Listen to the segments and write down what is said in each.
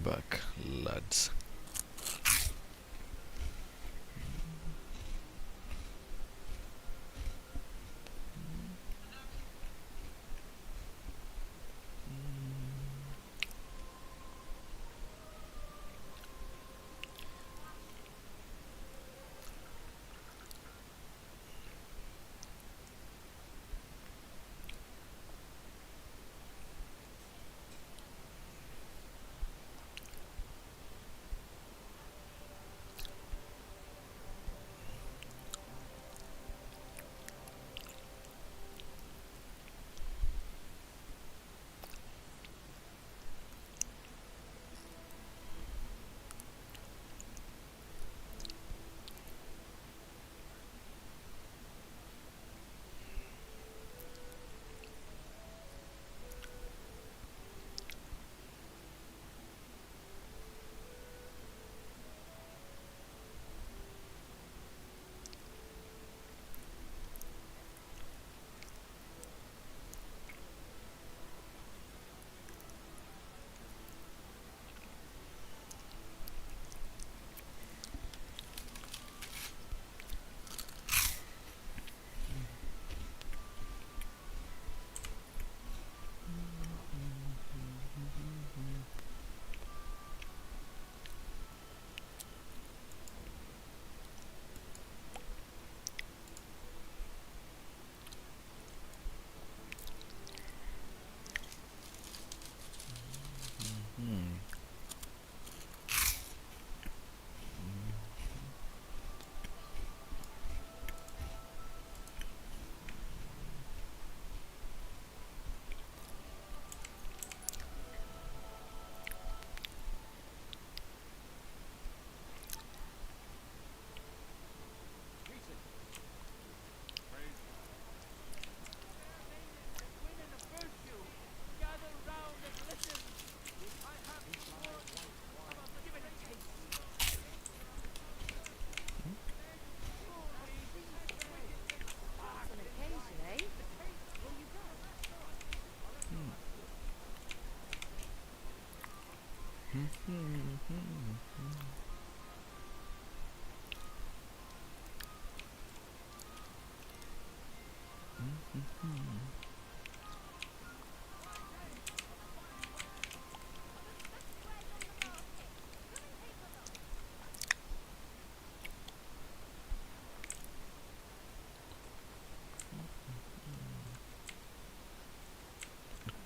back, lads.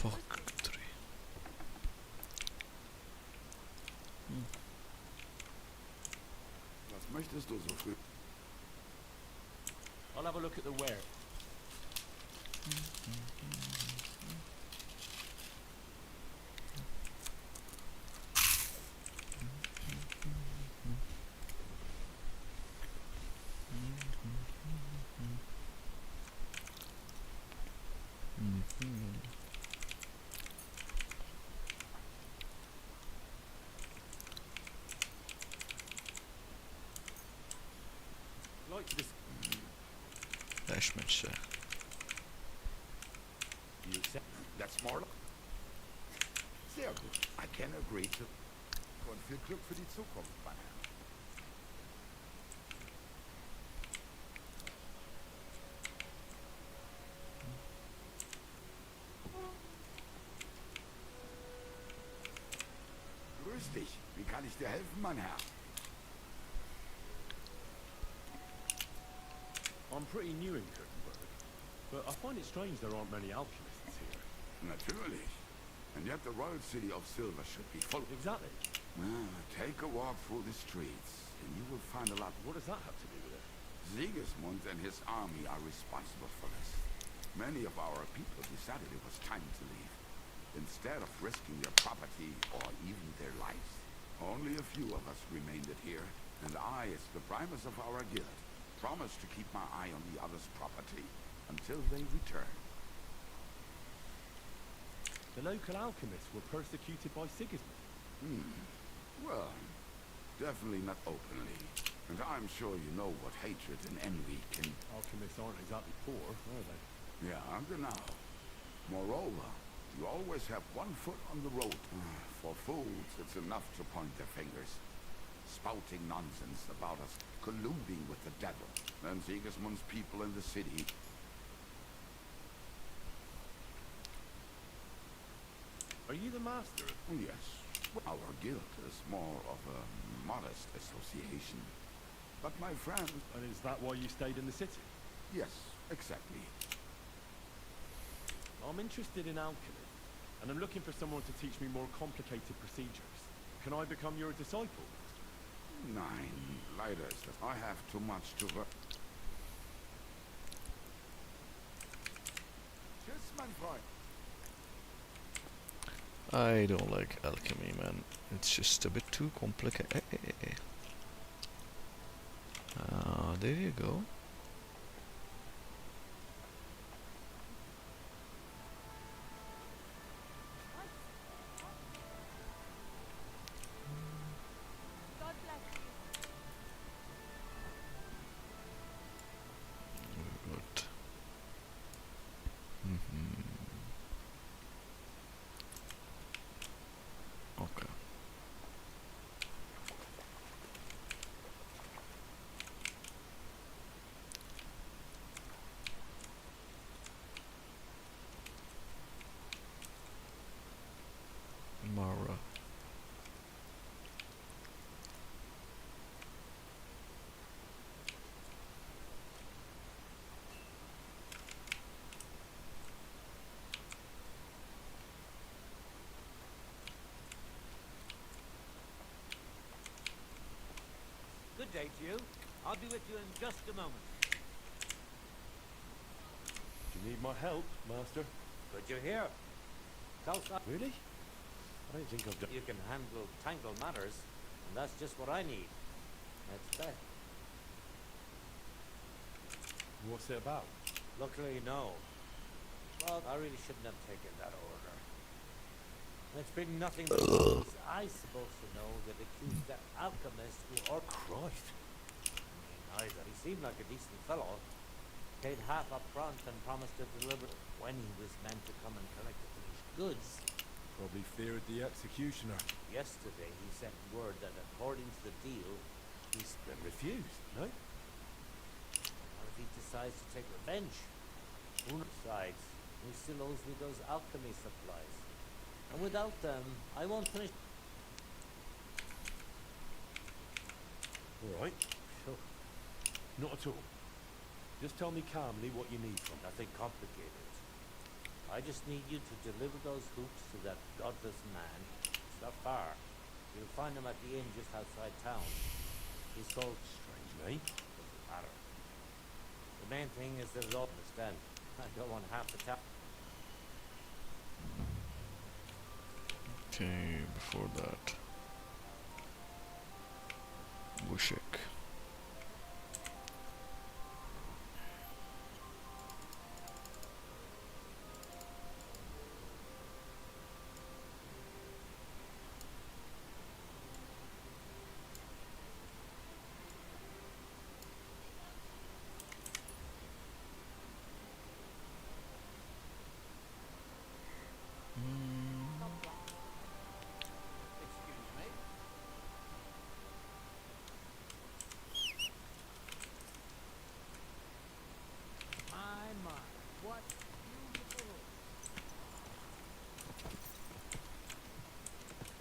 Pocket. Was möchtest du so früh? I'll have a look at the ware. Like this. ليش متشا You accept? That's more. Sehr gut. I can agree to. Und viel Glück für die Zukunft, mein Herr. Grüß dich. Wie kann ich dir helfen, mein Herr? I'm pretty new in Kürtenberg, but I find it strange there aren't many alchemists here. Natürlich. And yet the royal city of Silver should be full. Exactly. Well, take a walk through the streets, and you will find a lot. What does that have to do with it? Sigismund and his army are responsible for this. Many of our people decided it was time to leave. Instead of risking their property or even their lives, only a few of us remained here, and I, as the primus of our guild, promised to keep my eye on the others' property until they return. The local alchemists were persecuted by Sigismund. Well, definitely not openly. And I'm sure you know what hatred and envy can... Alchemists aren't exactly poor, are they? Yeah, genau. Moreover, you always have one foot on the road. For fools, it's enough to point their fingers, spouting nonsense about us colluding with the devil. Then Sigismund's people in the city. Are you the master? Yes, our guild is more of a modest association. But my friend... And is that why you stayed in the city? Yes, exactly. I'm interested in alchemy, and I'm looking for someone to teach me more complicated procedures. Can I become your disciple? Nein, leider ist das. I have too much to learn. Tschüss, mein Freund. I don't like alchemy, man. It's just a bit too complicated. There you go. God bless you. Good. Okay. Mara. Good day to you. I'll be with you in just a moment. Do you need my help, master? Good you're here. Tell us Really? I don't think I've done... you can handle tangle matters, and that's just what I need. That's that. What's it about? Luckily, no. Well, I really shouldn't have taken that order. It's been nothing but I supposed to know that accused that alchemist who or Christ. neither. He seemed like a decent fellow. Paid half up front and promised to deliver when he was meant to come and collect the finished goods. Probably feared the executioner. Yesterday he sent word that according to the deal, he's Then refused, no? What if he decides to take revenge? Who knows? Besides, he still owes me those alchemy supplies. And without them, I won't finish. All right. Sure. Not at all. Just tell me calmly what you need from me. Nothing complicated. I just need you to deliver those hoops to that godless man. It's not far. You'll find him at the inn just outside town. He's called... Strange name. Doesn't matter. The main thing is that it'll understand. I don't want half the town. Okay, before that. Bushek. Excuse me. My, what beautiful hoops.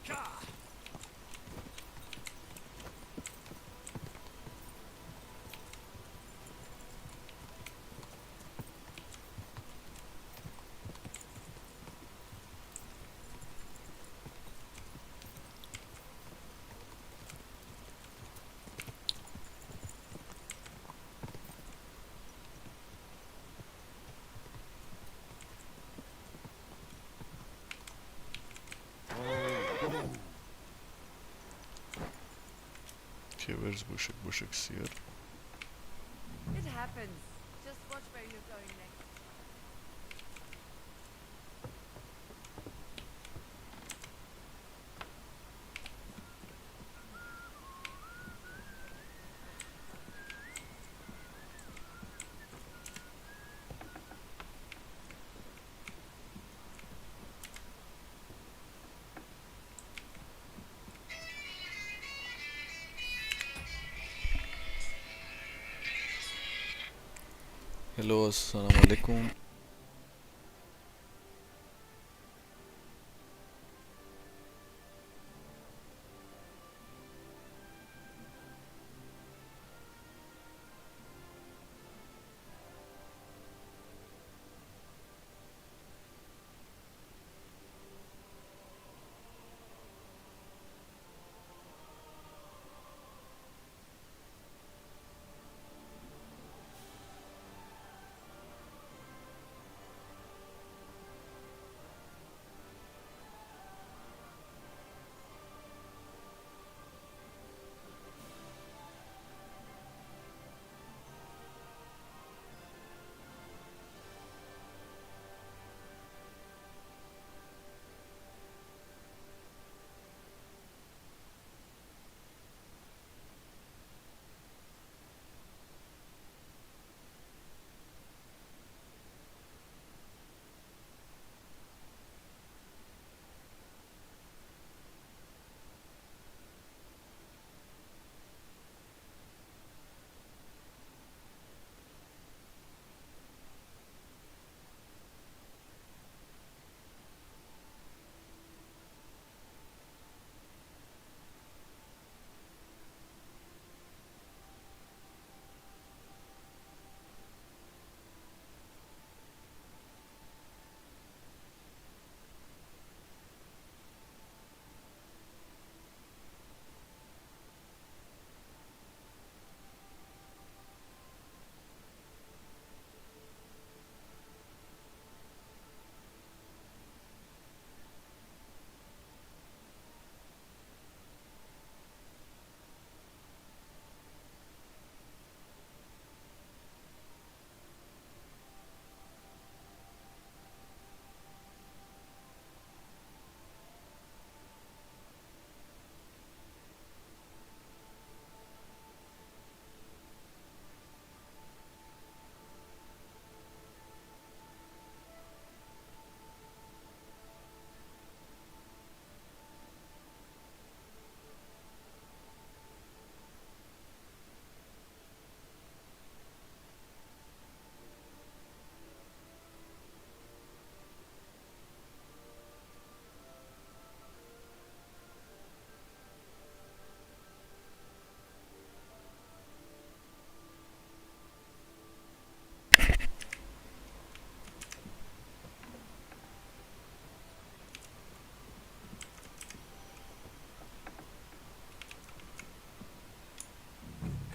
Gah! Okay, where's Bushek? Bushek's here. It happens. Just watch where you're going next. Hello, assalamu alaikum.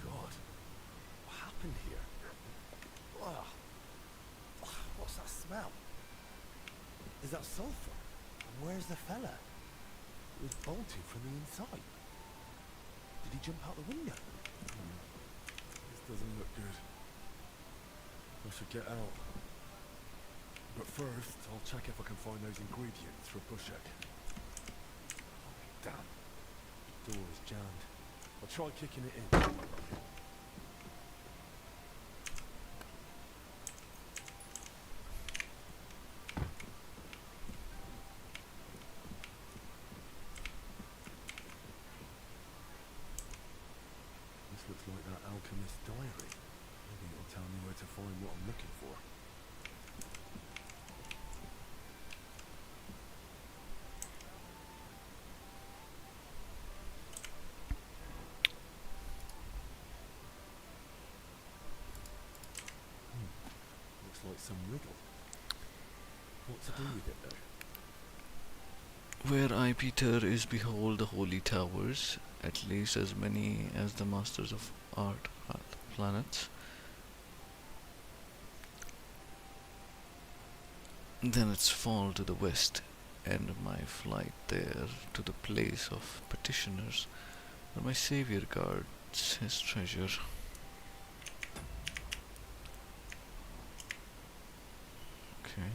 God, what happened here? Ugh. What's that smell? Is that sulfur? And where's the fella? It was bolted from the inside. Did he jump out the window? This doesn't look good. I should get out. But first, I'll check if I can find those ingredients for a bush egg. Damn. The door is jammed. I'll try kicking it in. This looks like that alchemist's diary. Maybe it'll tell me where to find what I'm looking for. Looks like some riddle. What to do with it though? Where I, Peter, is behold the holy towers, at least as many as the masters of art hath planets. Then its fall to the west, and my flight there to the place of petitioners, where my Saviour guards his treasure. Okay.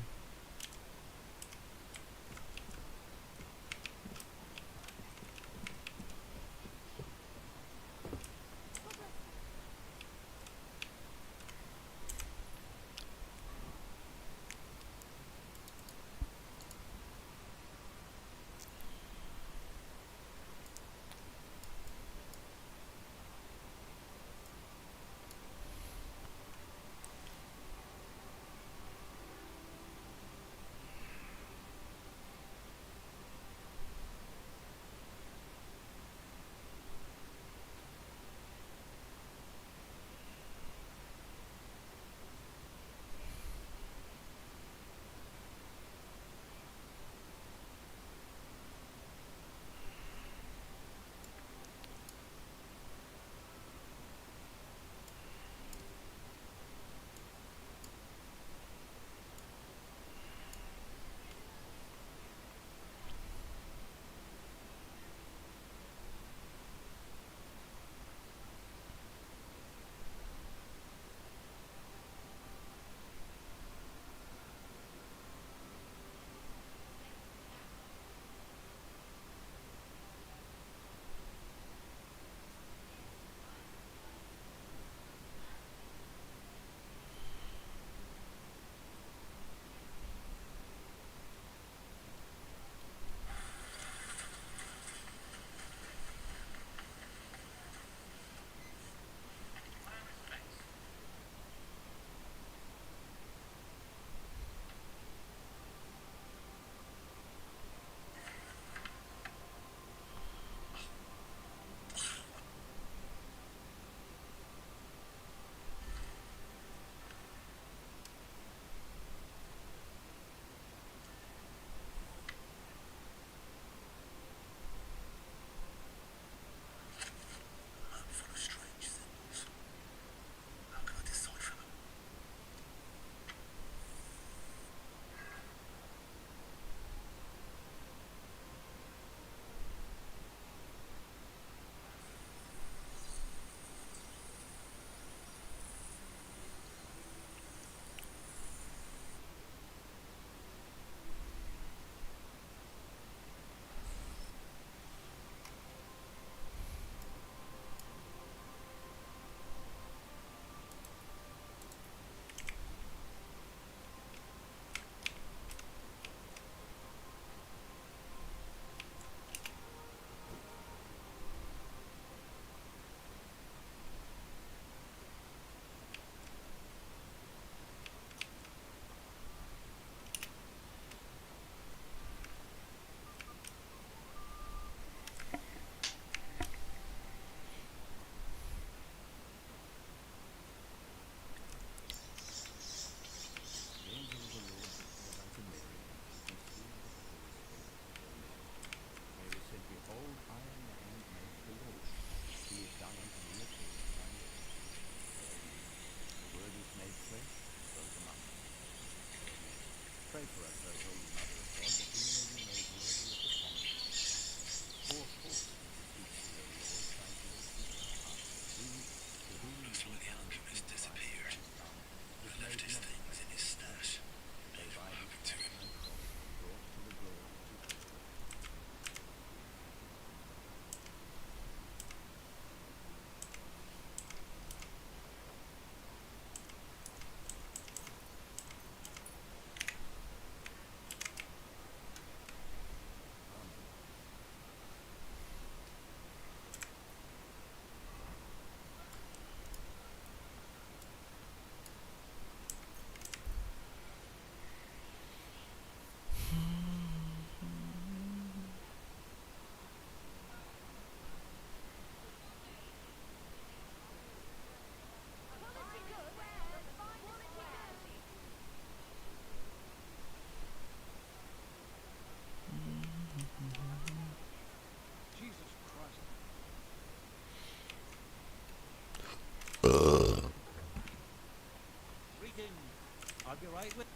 I'll be right with.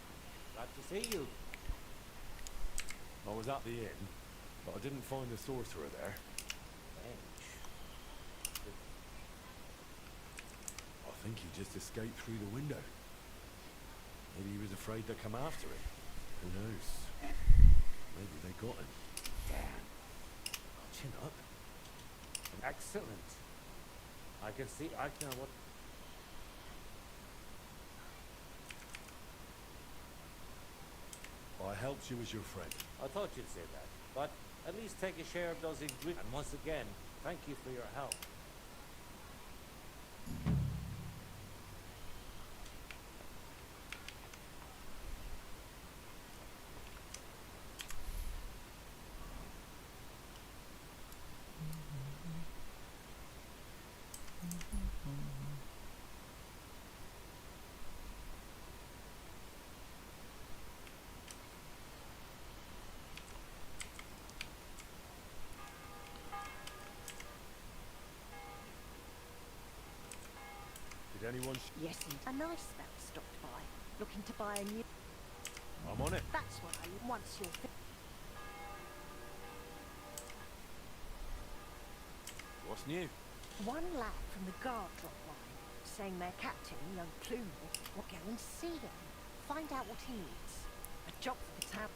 Glad to see you. I was at the inn, but I didn't find the sorcerer there. Bench. I think he just escaped through the window. Maybe he was afraid they'd come after him. Who knows? Maybe they got him. Damn. Chin up. Excellent. I can see. I can. What? I helped you as your friend. I thought you'd say that, but at least take a share of those ingredients. And once again, thank you for your help. Did anyone... Yes, a nice fella stopped by, looking to buy a new... I'm on it. That's what I... Once you're... What's new? One lad from the guard dropped by, saying their captain, young Plume, will go and see him. Find out what he needs. A job for the town.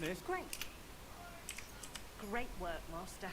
finished? Great. Great work, Master.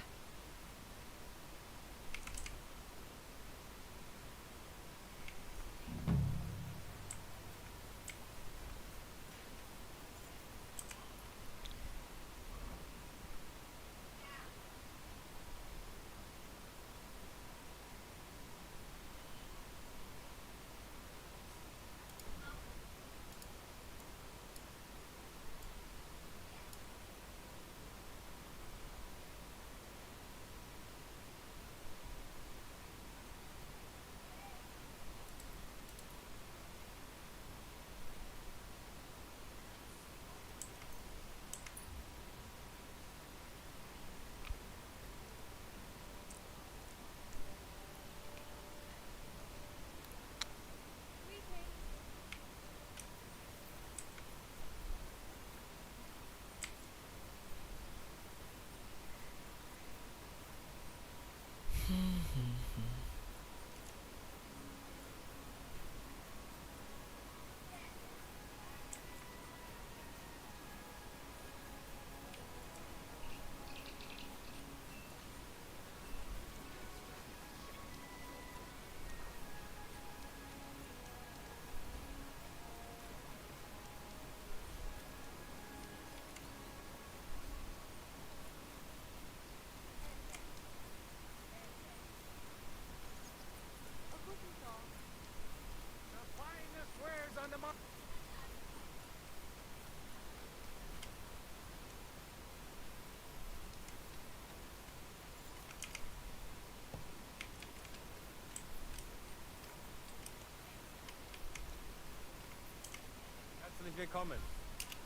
Herzlich willkommen.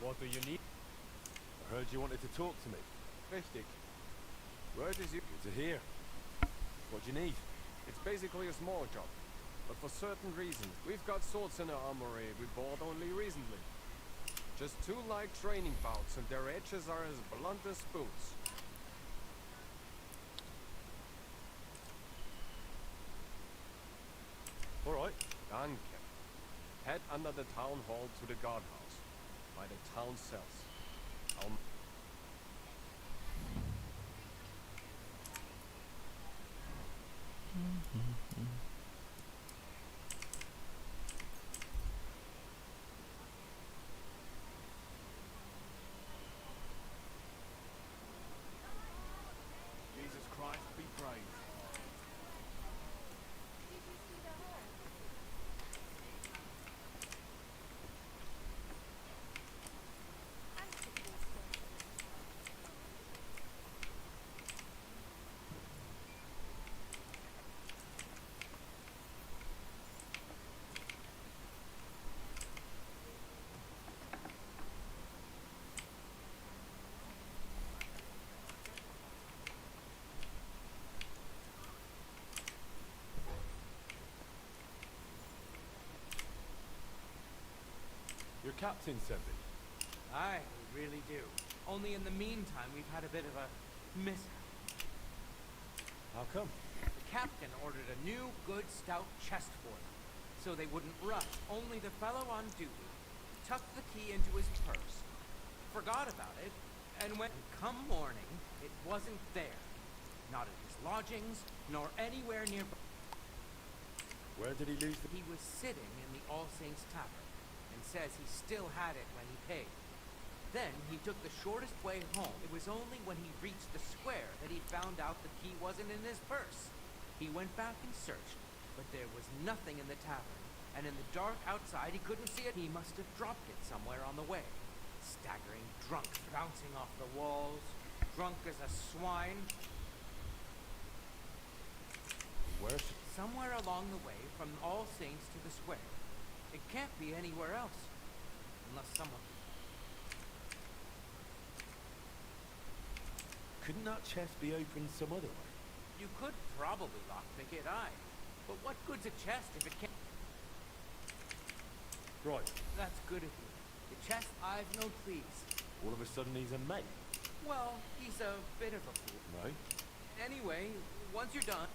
What do you need? I heard you wanted to talk to me. Richtig. Word is you Good to hear. What do you need? it's basically a small job. But for certain reasons, we've got swords in our armory we bought only recently. Just 2 light training bouts and their edges are as blunt as spoons. Alright. Danke. Head under the town hall to the guardhouse. By the town cells. I'll Jesus Christ, be brave. Did you see the hole? And the coolstone. Your captain sent me. Aye, we really do. Only in the meantime, we've had a bit of a mishap. How come? The captain ordered a new, good, stout chest for them, so they wouldn't rush. Only the fellow on duty tucked the key into his purse, forgot about it, and when come morning, it wasn't there. Not at his lodgings, nor anywhere nearby. Where did he lose the... He was sitting in the All Saints Tavern, and says he still had it when he paid. Then he took the shortest way home. It was only when he reached the square that he found out the key wasn't in his purse. He went back and searched, but there was nothing in the tavern, and in the dark outside he couldn't see it. He must have dropped it somewhere on the way. Staggering drunk, bouncing off the walls, drunk as a swine. Where should... Somewhere along the way from All Saints to the square. It can't be anywhere else. Unless someone... Couldn't that chest be opened some other way? You could probably lockpick it, aye. But what good's a chest if it can't... Right. That's good of you. The chest, I've no pleas. All of a sudden he's a mate. Well, he's a bit of a fool. No? Anyway, once you're done...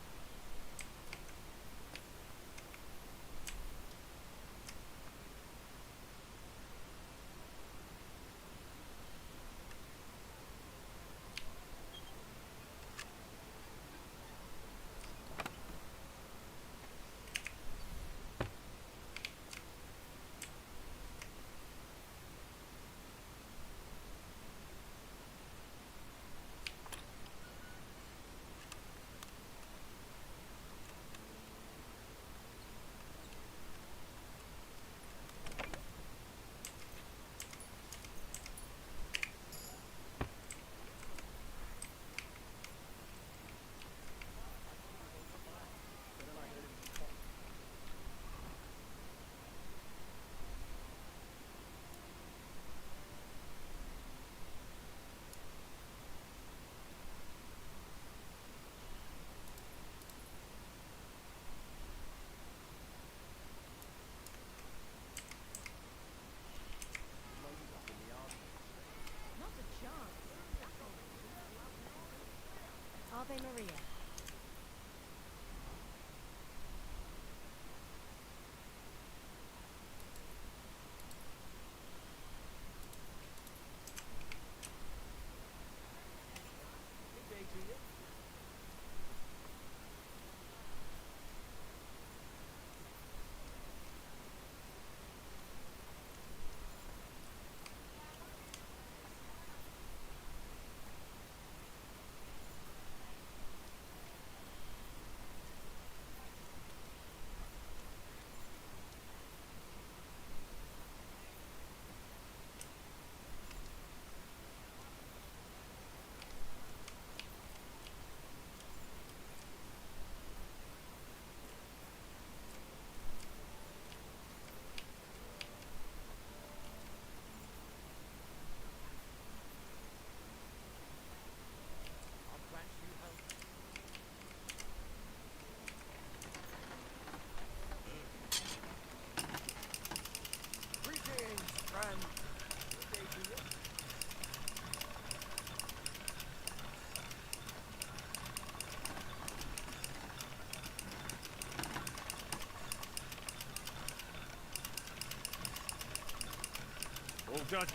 done.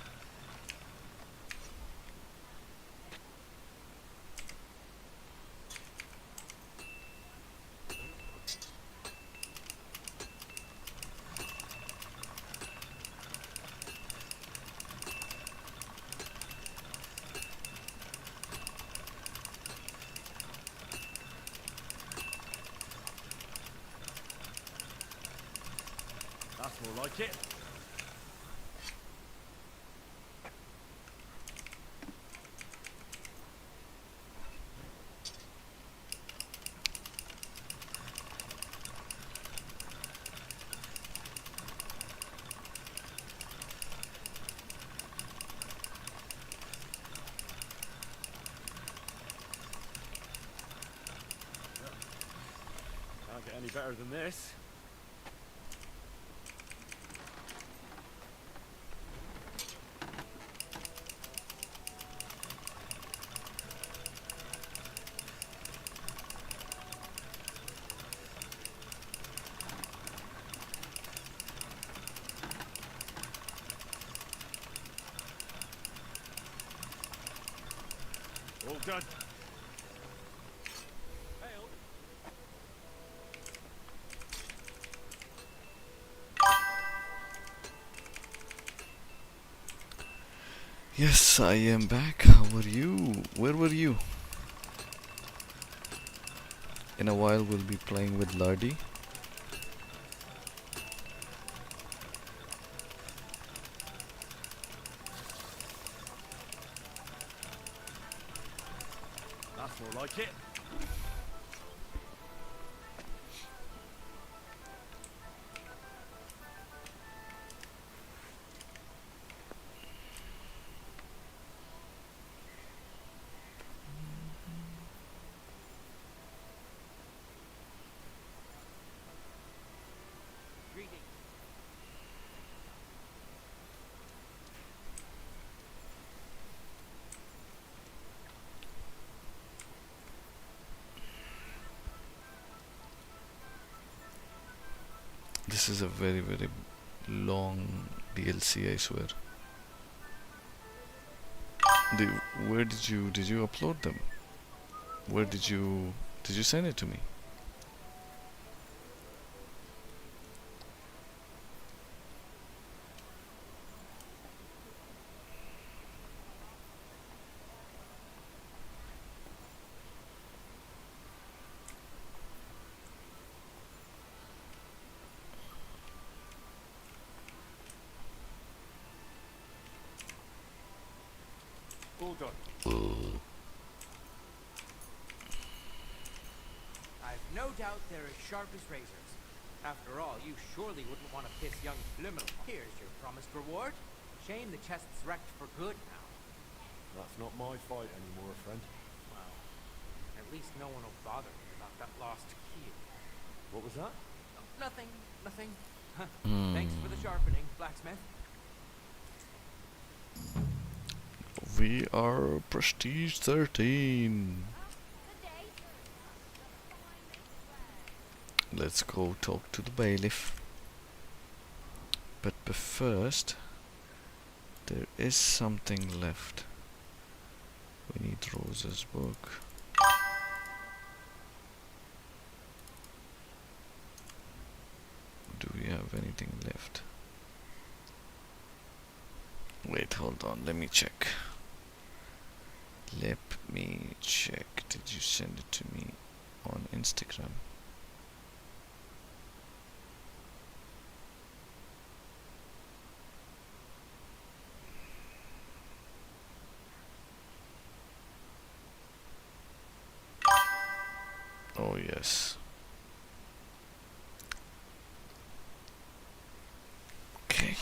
That's more like it. Can't get any better than this. All done. Hail. Yes, I am back. How are you? Where were you? In a while, we'll be playing with Lardy. That's more like it. Greetings. This is a very, very long DLC, I swear. Where did you upload them? Where did you send it to me? All done. I've no doubt they're as sharp as razors. After all, you surely wouldn't want to piss young Flimmel. Here's your promised reward. Shame the chest's wrecked for good now. That's not my fight anymore, friend. Well, at least no one will bother me about that lost key. What was that? Nothing, nothing. Hmm. Thanks for the sharpening, Blacksmith. We are Prestige 13. Let's go talk to the bailiff. But first, there is something left. We need Rose's book. Do we have anything left? Wait, hold on, let me check. Let me check. Did you send it to me on Instagram? Oh yes. Okay.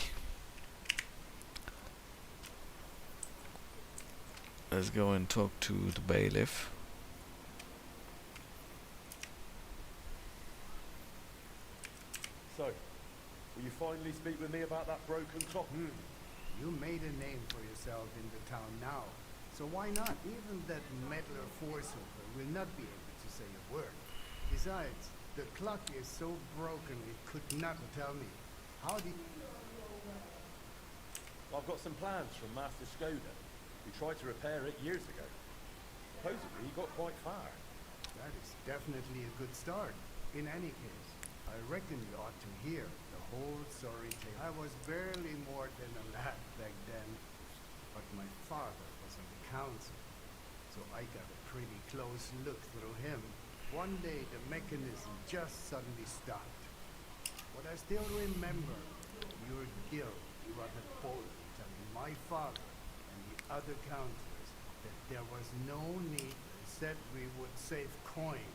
Let's go and talk to the bailiff. So, will you finally speak with me about that broken clock? You made a name for yourself in the town now, so why not? Even that meddler Forsilver will not be able to say a word. Besides, the clock is so broken it could not tell me. How did... I've got some plans from Master Skoda, who tried to repair it years ago. Supposedly he got quite far. That is definitely a good start. In any case, I reckon you ought to hear the whole sorry tale. I was barely more than a lad back then, but my father was on the council, so I got a pretty close look through him. One day the mechanism just suddenly stopped. But I still remember your guild rather boldly telling my father and the other councillors that there was no need. They said we would save coin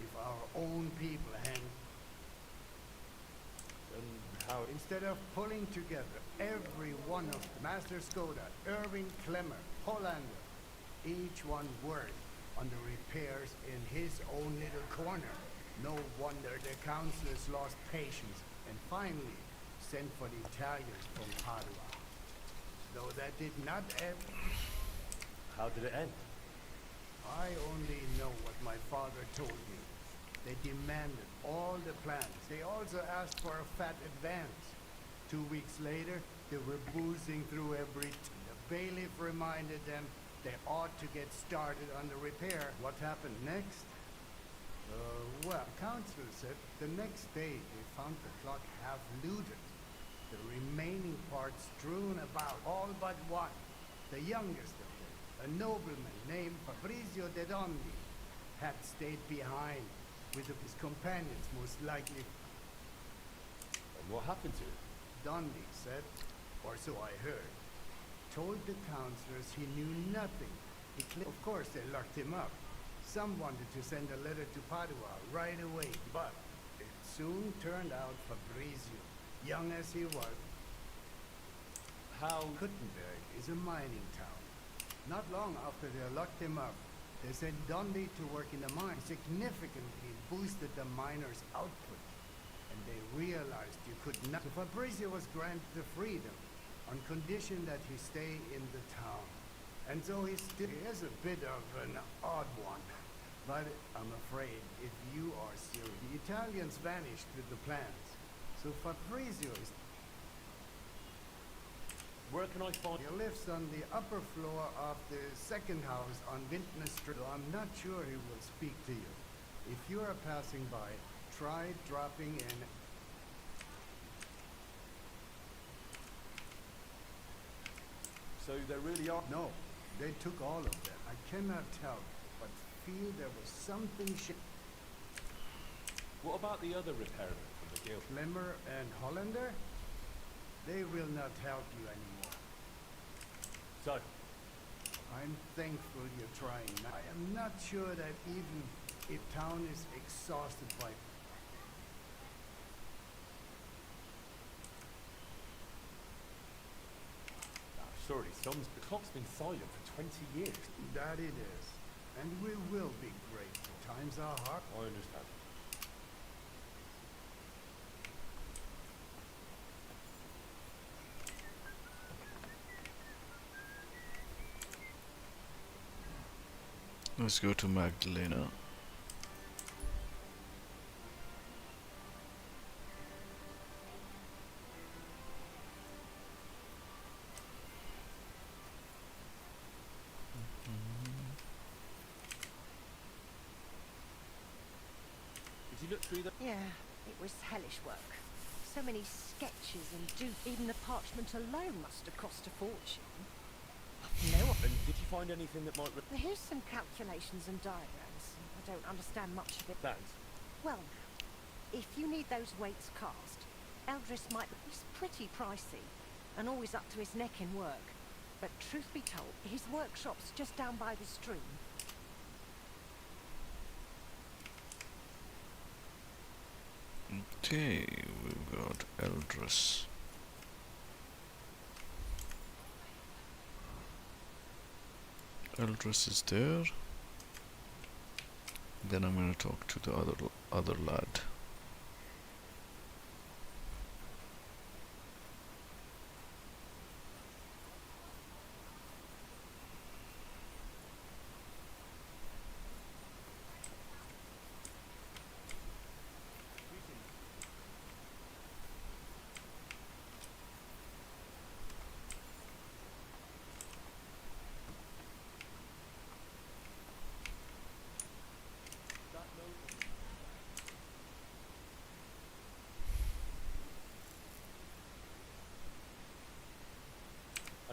if our own people had. And how... Instead of pulling together every one of the Master Skoda, Irving Clemmer, Hollander, each one worked on the repairs in his own little corner. No wonder the councillors lost patience and finally sent for the Italians from Padua. Though that did not end. How did it end? I only know what my father told me. They demanded all the plans. They also asked for a fat advance. 2 weeks later, they were boozing through everything. The bailiff reminded them they ought to get started on the repair. What happened next? Well, council said the next day they found the clock half looted. The remaining parts strewn about, all but one. The youngest of them, a nobleman named Fabrizio de Dondi, had stayed behind with his companions, most likely. And what happened to it? Dondi said, or so I heard, told the councillors he knew nothing. Of course, they locked him up. Some wanted to send a letter to Padua right away, but it soon turned out Fabrizio, young as he was. How... Kuttenberg is a mining town. Not long after they locked him up, they sent Dondi to work in the mine. Significantly boosted the miners' output, and they realized you could not. So Fabrizio was granted the freedom on condition that he stay in the town. And so he is a bit of an odd one. But I'm afraid if you are serious, the Italians vanished with the plans. So Fabrizio is... Where can I find... He lives on the upper floor of the second house on Vintner Street. So I'm not sure he will speak to you. If you are passing by, try dropping in. So there really are... No, they took all of them. I cannot tell, but feel there was something What about the other repairmen from the guild? Clemmer and Hollander? They will not help you anymore. So, I'm thankful you're trying. I am not sure that even if town is exhausted by... surely the clock's been silent for 20 years. That it is. And we will be grateful. Times are hard. I understand. Let's go to Magdalena. Did you look through the... Yeah, it was hellish work. So many sketches and even the parchment alone must have cost a fortune. No. And did you find anything that might... Here's some calculations and diagrams. I don't understand much of it. Thanks. Well, if you need those weights cast, Eldris might... He's pretty pricey, and always up to his neck in work. But truth be told, his workshop's just down by the stream. Okay, we've got Eldris. Eldris is there. Then I'm gonna talk to the other lad.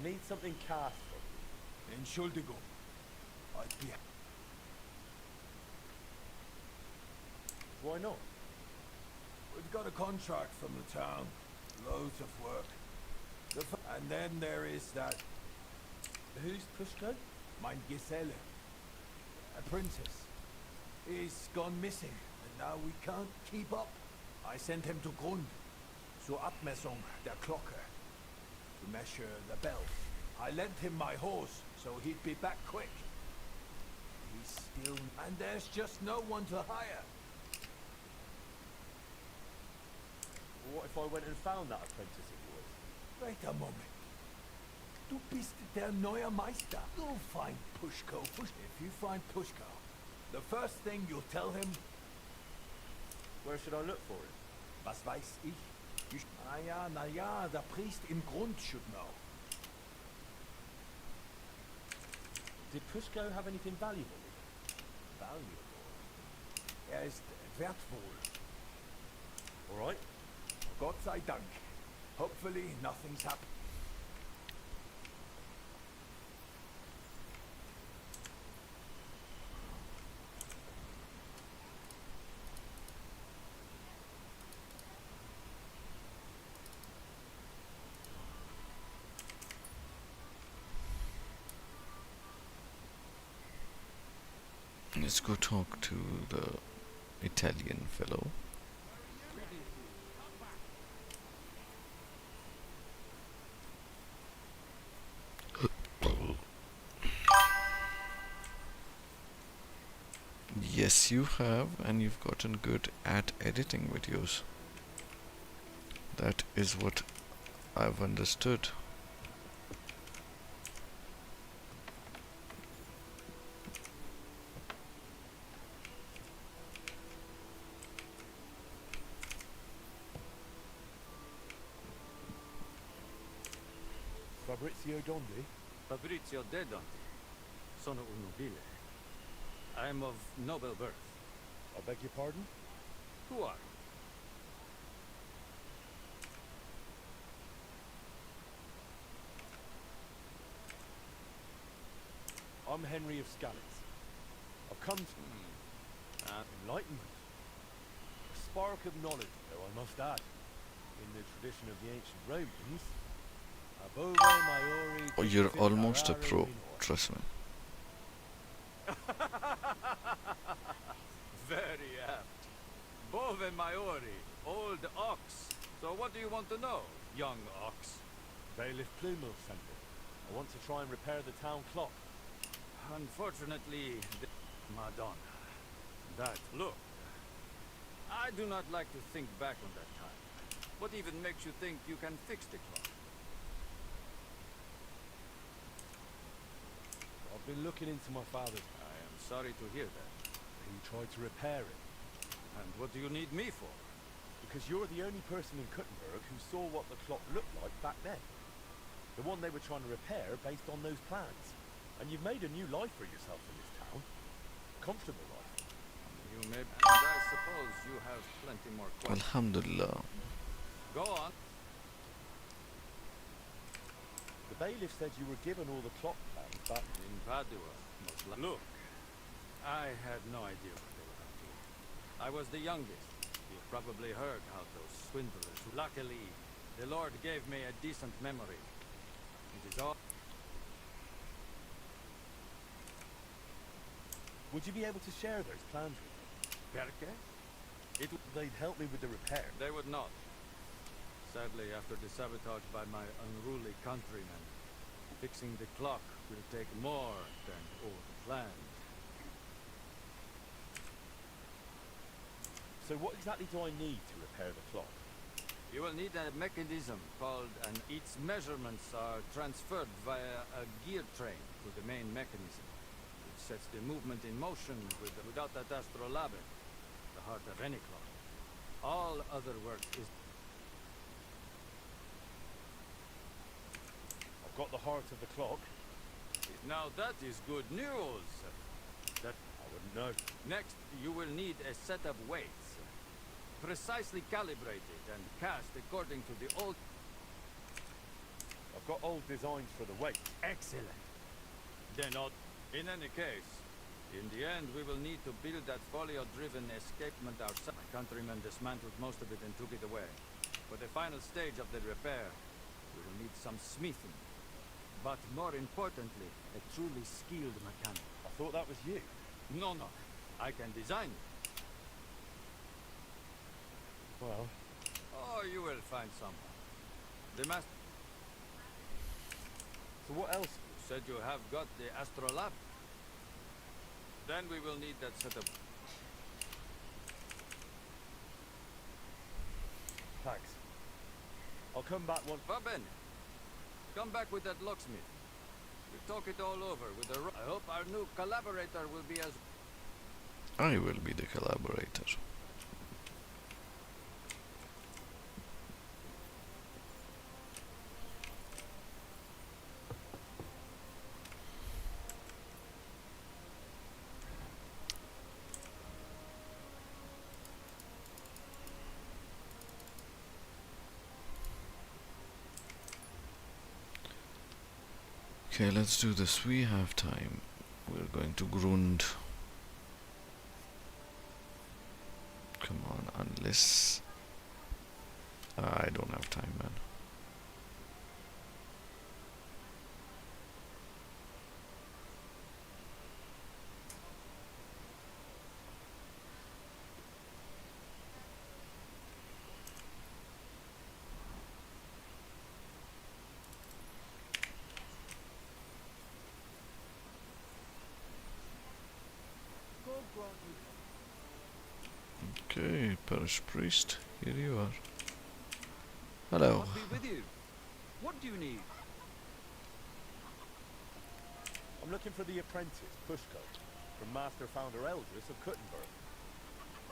need something cast from you. Entschuldigung. I'd be... Why not? We've got a contract from the town. Loads of work. And then there is that... Who's Pushko? Mein Geselle. A princess. He's gone missing, and now we can't keep up. I sent him to Grund. Zur Abmessung der Glocke. To measure the bell. I lent him my horse, so he'd be back quick. He's still... And there's just no one to hire. What if I went and found that apprentice of yours? Wait a moment. Du bist der neue Meister. You'll find Pushko. If you find Pushko, the first thing you'll tell him... Where should I look for him? Was weiß ich? Na ja, der Priest im Grund should know. Did Pushko have anything valuable? Valuable? Ist wertvoll. All right. Gott sei Dank. Hopefully nothing's happened. Let's go talk to the Italian fellow. Yes, you have, and you've gotten good at editing videos. That is what I've understood. Fabrizio Dondi? Fabrizio de Dondi. Sono un nobile. I am of noble birth. I beg your pardon? Who are you? I'm Henry of Scalitz. I've come to enlightenment. A spark of knowledge, though I must add. In the tradition of the ancient Romans, above maiori... Oh, you're almost a pro, trust me. Very apt. Bove Maiori, old ox. So what do you want to know, young ox? Bailiff Plumel sent me. I want to try and repair the town clock. Unfortunately, Madonna. That, look. I do not like to think back on that time. What even makes you think you can fix the clock? I've been looking into my father's... I am sorry to hear that. He tried to repair it. And what do you need me for? Because you're the only person in Kuttenberg who saw what the clock looked like back then. The one they were trying to repair based on those plans. And you've made a new life for yourself in this town. A comfortable life. You may... And I suppose you have plenty more questions. Alhamdulillah. Go on. The bailiff said you were given all the clock plans back In Padua. Look, I had no idea what they were up to. I was the youngest. You've probably heard how those swindlers... Luckily, the Lord gave me a decent memory. It is all... Would you be able to share those plans with me? Perché? They'd help me with the repair. They would not. Sadly, after the sabotage by my unruly countrymen, fixing the clock will take more than all the plans. So what exactly do I need to repair the clock? You will need a mechanism called its measurements are transferred via a gear train to the main mechanism. It sets the movement in motion without that astrolabe, the heart of any clock. All other work is... I've got the heart of the clock. Now that is good news. That I wouldn't know. Next, you will need a set of weights, precisely calibrated and cast according to the old... I've I've got old designs for the weight. Excellent. Then not. In any case, in the end, we will need to build that folio-driven escapement ourselves. My countrymen dismantled most of it and took it away. For the final stage of the repair, we will need some smithing. But more importantly, a truly skilled mechanic. I thought that was you. No, no. I can design it. Well, Oh, you will find someone. The master so what else? said you have got the astrolabe. Then we will need that set of... Thanks. I'll come back once. Va bene. Come back with that locksmith. We'll talk it all over with the... I hope our new collaborator will be as... I will be the collaborator. Okay, let's do this. We have time. We're going to Grund. Come on, unless... I don't have time, man. Okay, parish priest, here you are. Hello. I'll be with you. What do you need? I'm looking for the apprentice, Pushko, from Master Founder Eldris of Kuttenberg.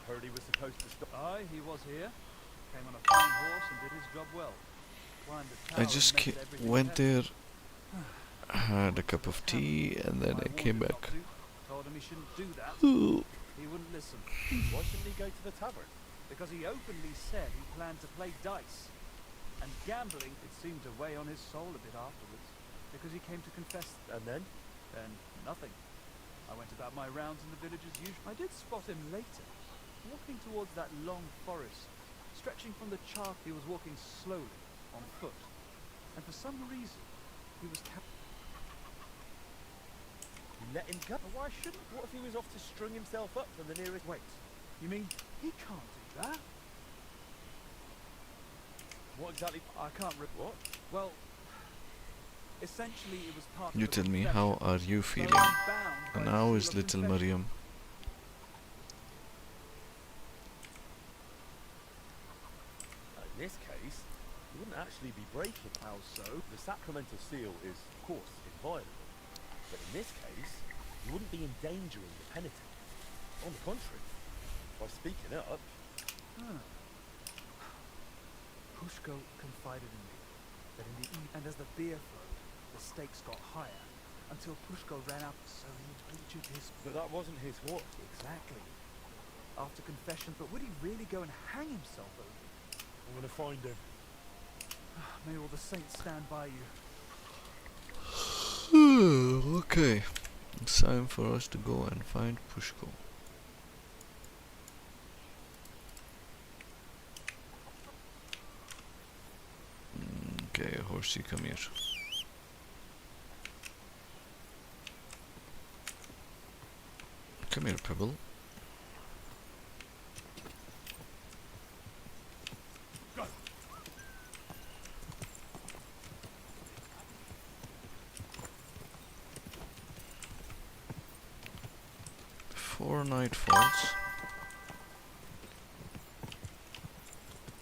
I heard he was supposed to stop. Aye, he was here. Came on a fine horse and did his job well. Climbed the tower I and just mended everything went there. there, had a cup of tea, and then I warned came him back. not to. Told him he shouldn't do that. Ooh. He wouldn't listen. Why shouldn't he go to the tavern? Because he openly said he planned to play dice. And gambling, it seemed to weigh on his soul a bit afterwards. Because he came to confess. And then? Then nothing. I went about my rounds in the village as usual. I did spot him later, walking towards that long forest. Stretching from the chalk, he was walking slowly, on foot. And for some reason, he was You let him go? Why shouldn't... What if he was off to string himself up from the nearest... Wait, you mean he can't do that? What exactly... I can't... What? Well, essentially it was part You of the tell me, confession. how are you So feeling? I'm bound by And the how seal is of little confession. Mariam? In this case, you wouldn't actually be breaking. How so? The sacramental seal is, of course, inviolable. But in this case, you wouldn't be endangering the penitent. On the contrary, by speaking up... Pushko confided in me that in the and as the beer flowed, the stakes got higher until Pushko ran out. So he wagered his... But that wasn't his horse. Exactly. After confession, but would he really go and hang himself over it? I'm gonna find him. May all the saints stand by you. Okay, it's time for us to go and find Pushko. Okay, horsey, come here. Come here, Pebble. Four nightfalls.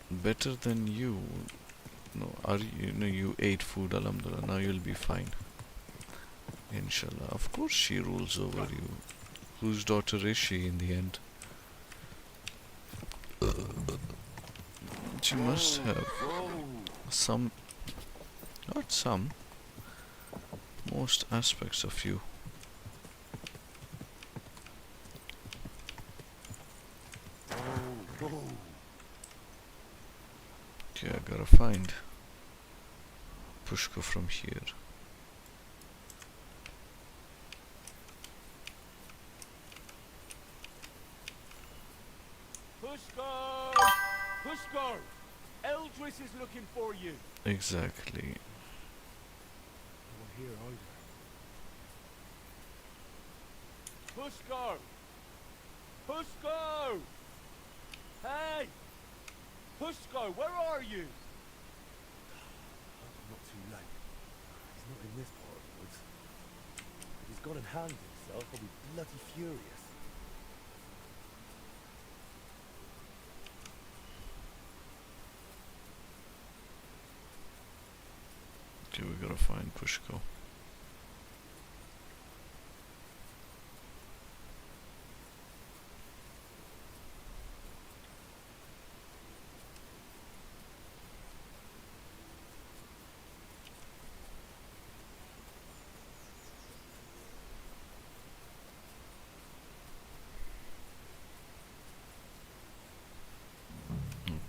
Better than you. No, are you? No, you ate food. Alhamdulillah. Now you'll be fine. Inshallah. Of course, she rules over you. Whose daughter is she in the end? She must have some, not some, most aspects of you. Okay, I gotta find Pushko from here. Pushko! Pushko! Eldris is looking for you. Exactly. No one here either. Pushko! Pushko! Hey! Pushko, where are you? I'm not too late. He's not in this part of the woods. If he's gone and hanged himself, I'll be bloody furious. Okay, we gotta find Pushko.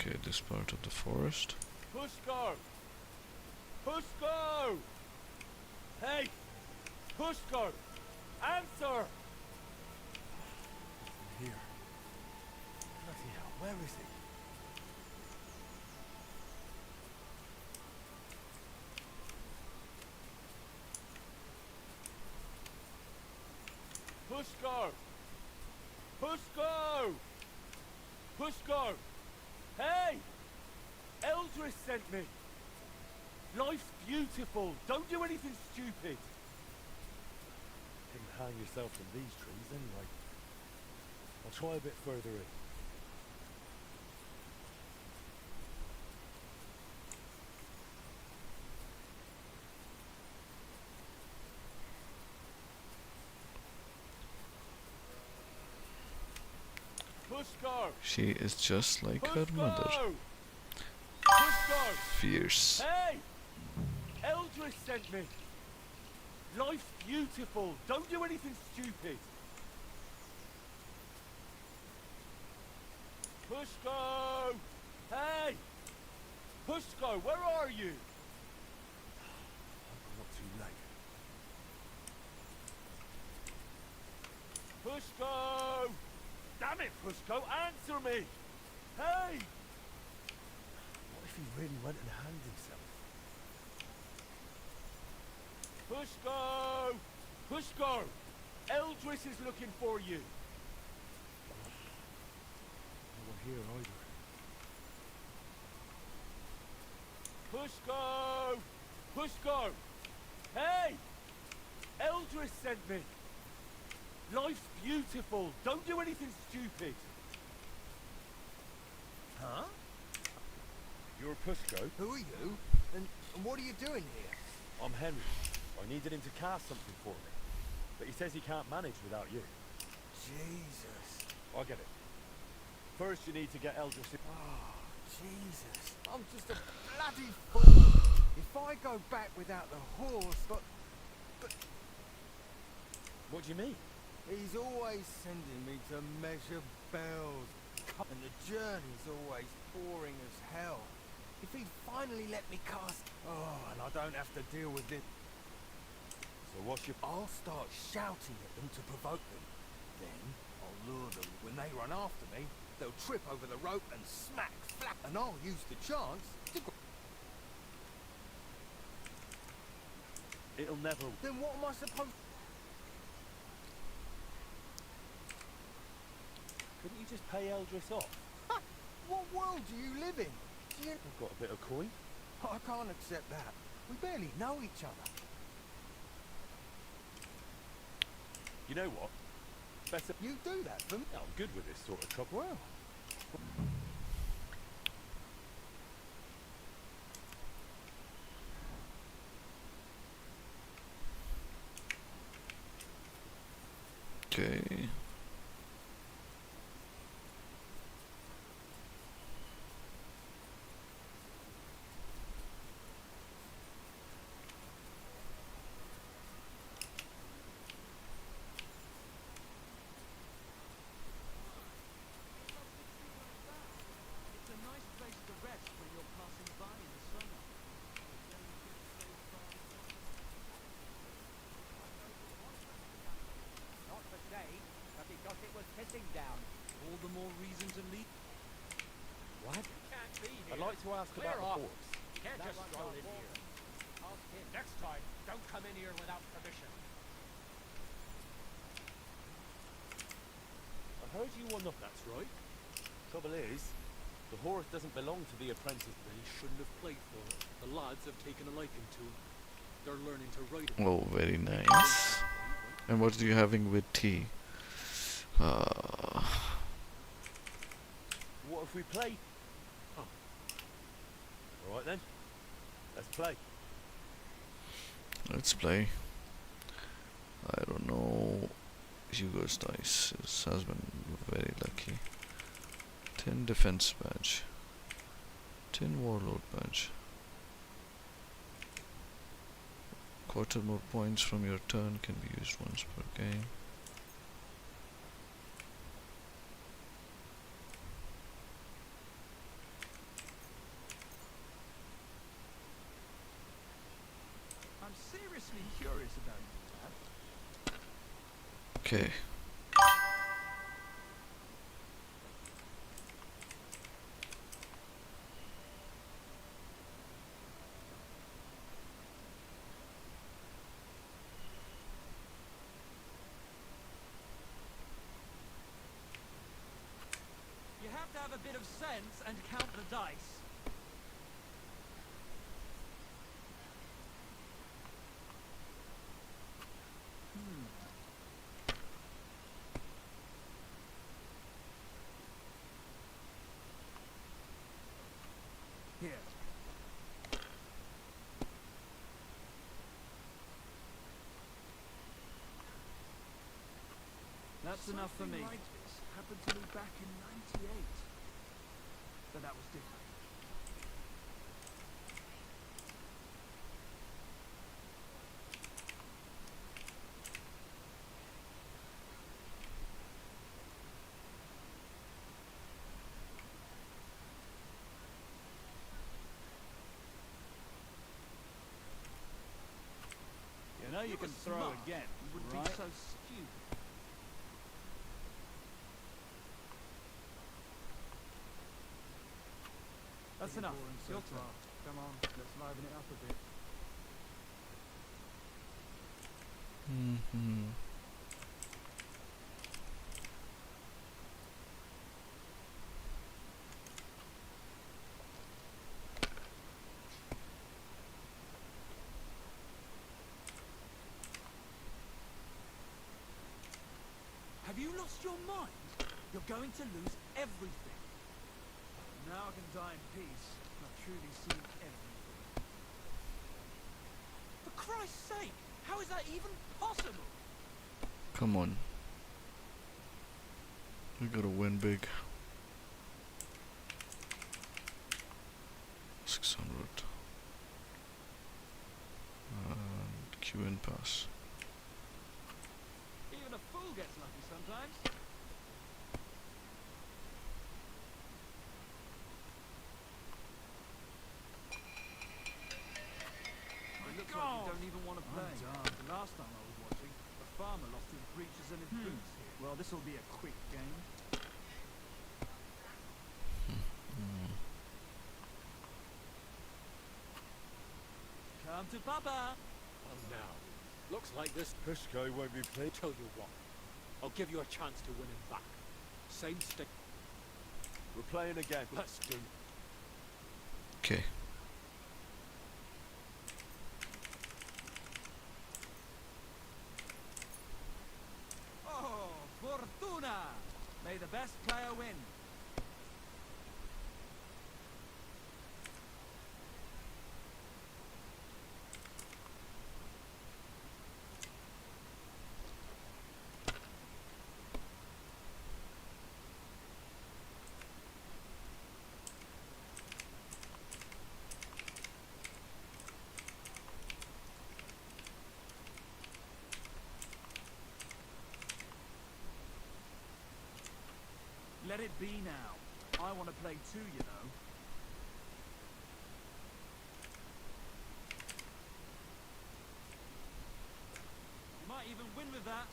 Okay, this part of the forest. Pushko! Pushko! Hey! Pushko! Answer! Here. Bloody hell, where is he? Pushko! Pushko! Pushko! Hey! Eldris sent me! Life's beautiful. Don't do anything stupid. Didn't hang yourself from these trees anyway. I'll try a bit further in. Pushko! She is just like her mother. Pushko! Fierce. Hey! Eldris sent me. Life's beautiful. Don't do anything stupid. Pushko! Hey! Pushko, where are you? I'm not too late. Pushko! Damn it, Pushko, answer me! Hey! What if he really went and hanged himself? Pushko! Pushko! Eldris is looking for you. No one here either. Pushko! Pushko! Hey! Eldris sent me. Life's beautiful. Don't do anything stupid. Huh? You're Pushko? Who are you? And what are you doing here? I'm Henry. I needed him to cast something for me. But he says he can't manage without you. Jesus. I get it. First you need to get Eldris... Oh, Jesus. I'm just a bloody fool. If I go back without the horse, but What do you mean? he's always sending me to measure bells, and the journey's always boring as hell. If he'd finally let me cast... Oh, and I don't have to deal with it. So what's your... I'll start shouting at them to provoke them. Then I'll lure them. When they run after me, they'll trip over the rope and smack, flap, and I'll use the chance to... It'll never... Then what am I supposed... Couldn't you just pay Eldris off? Ha! What world do you live in? Do you... I've got a bit of coin. I can't accept that. We barely know each other. You know what? Better... You do that for me. I'm good with this sort of trouble. Well, Okay. It's a nice place to rest when you're passing by in the summer. to ask Clear about the off. horse. You can't That just runs stroll our in wall. here. Next time, don't come in here without permission. I heard you won the... That's right. Trouble is, the horse doesn't belong to the apprentice. Then he shouldn't have played for it. The lads have taken a liking to him. They're learning to ride him. Oh, very nice. And what are you having with tea? What if we play? Oh. Alright then. Let's play. Let's play. I don't know. Hugo's dice has been very lucky. 10 defense badge. 10 warlord badge. Quarter more points from your turn can be used once per game. I'm seriously curious about you, Dad. Okay. You have to have a bit of sense and count the dice. Here. That's enough for me. Something like this happened to me back in '98, but that was different. You know you can throw Smart. again, You wouldn't right? be so stupid. That's Pretty enough. boring so Your far. turn. Come on, let's liven it up a bit. Mm-hmm. Have you lost your mind? You're going to lose everything. Now I can die in peace. I've truly seen everything. For Christ's sake, how is that even possible? Come on. We gotta win big. 600. And Q and pass. Even a fool gets lucky sometimes. It looks like you don't even want to play. The last time I was watching, a farmer lost his breeches and his boots here. Well, this will be a quick game. Come to Papa. Well, now, looks like this. This guy won't be played. Tell you what, I'll give you a chance to win him back. Same stick. We're playing again. Let's do. Okay. Oh, Fortuna! May the best player win. Let it be now. I want to play too, you know. You might even win with that.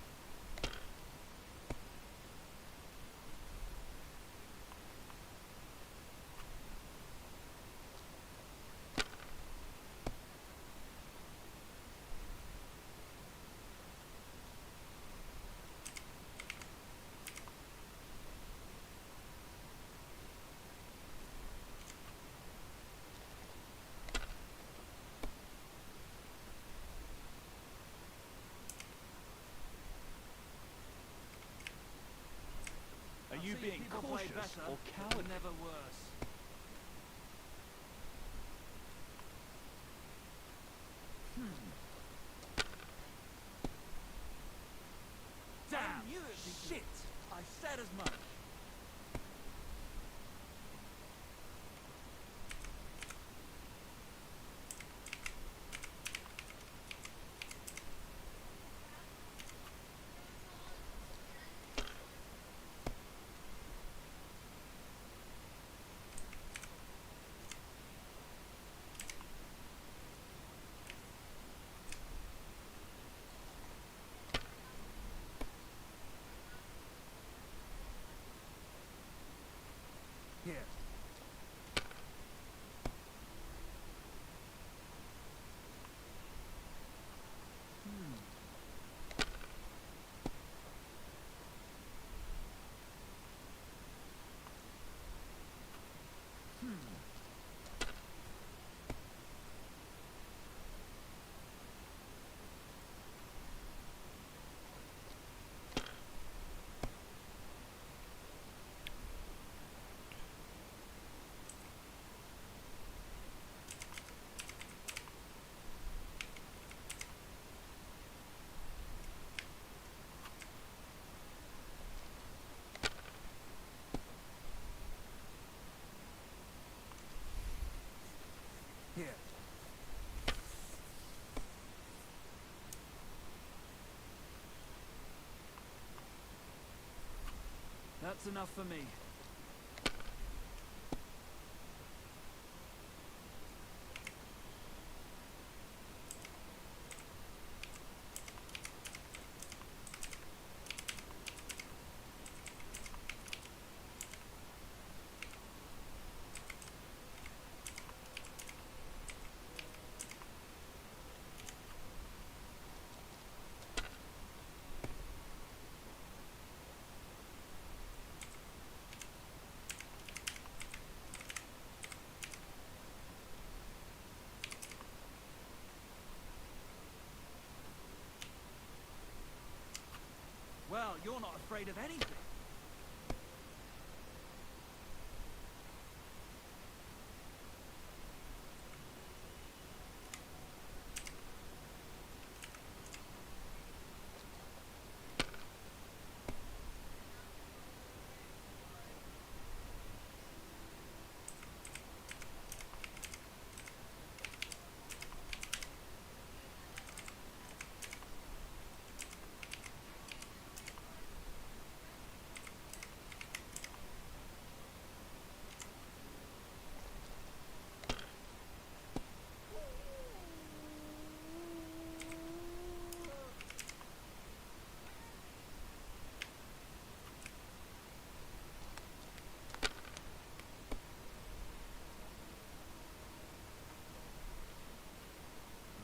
being cautious or cowardly. Never worse. Damn! Shit! I said as much. Here. Here. That's enough for me. Well, you're not afraid of anything.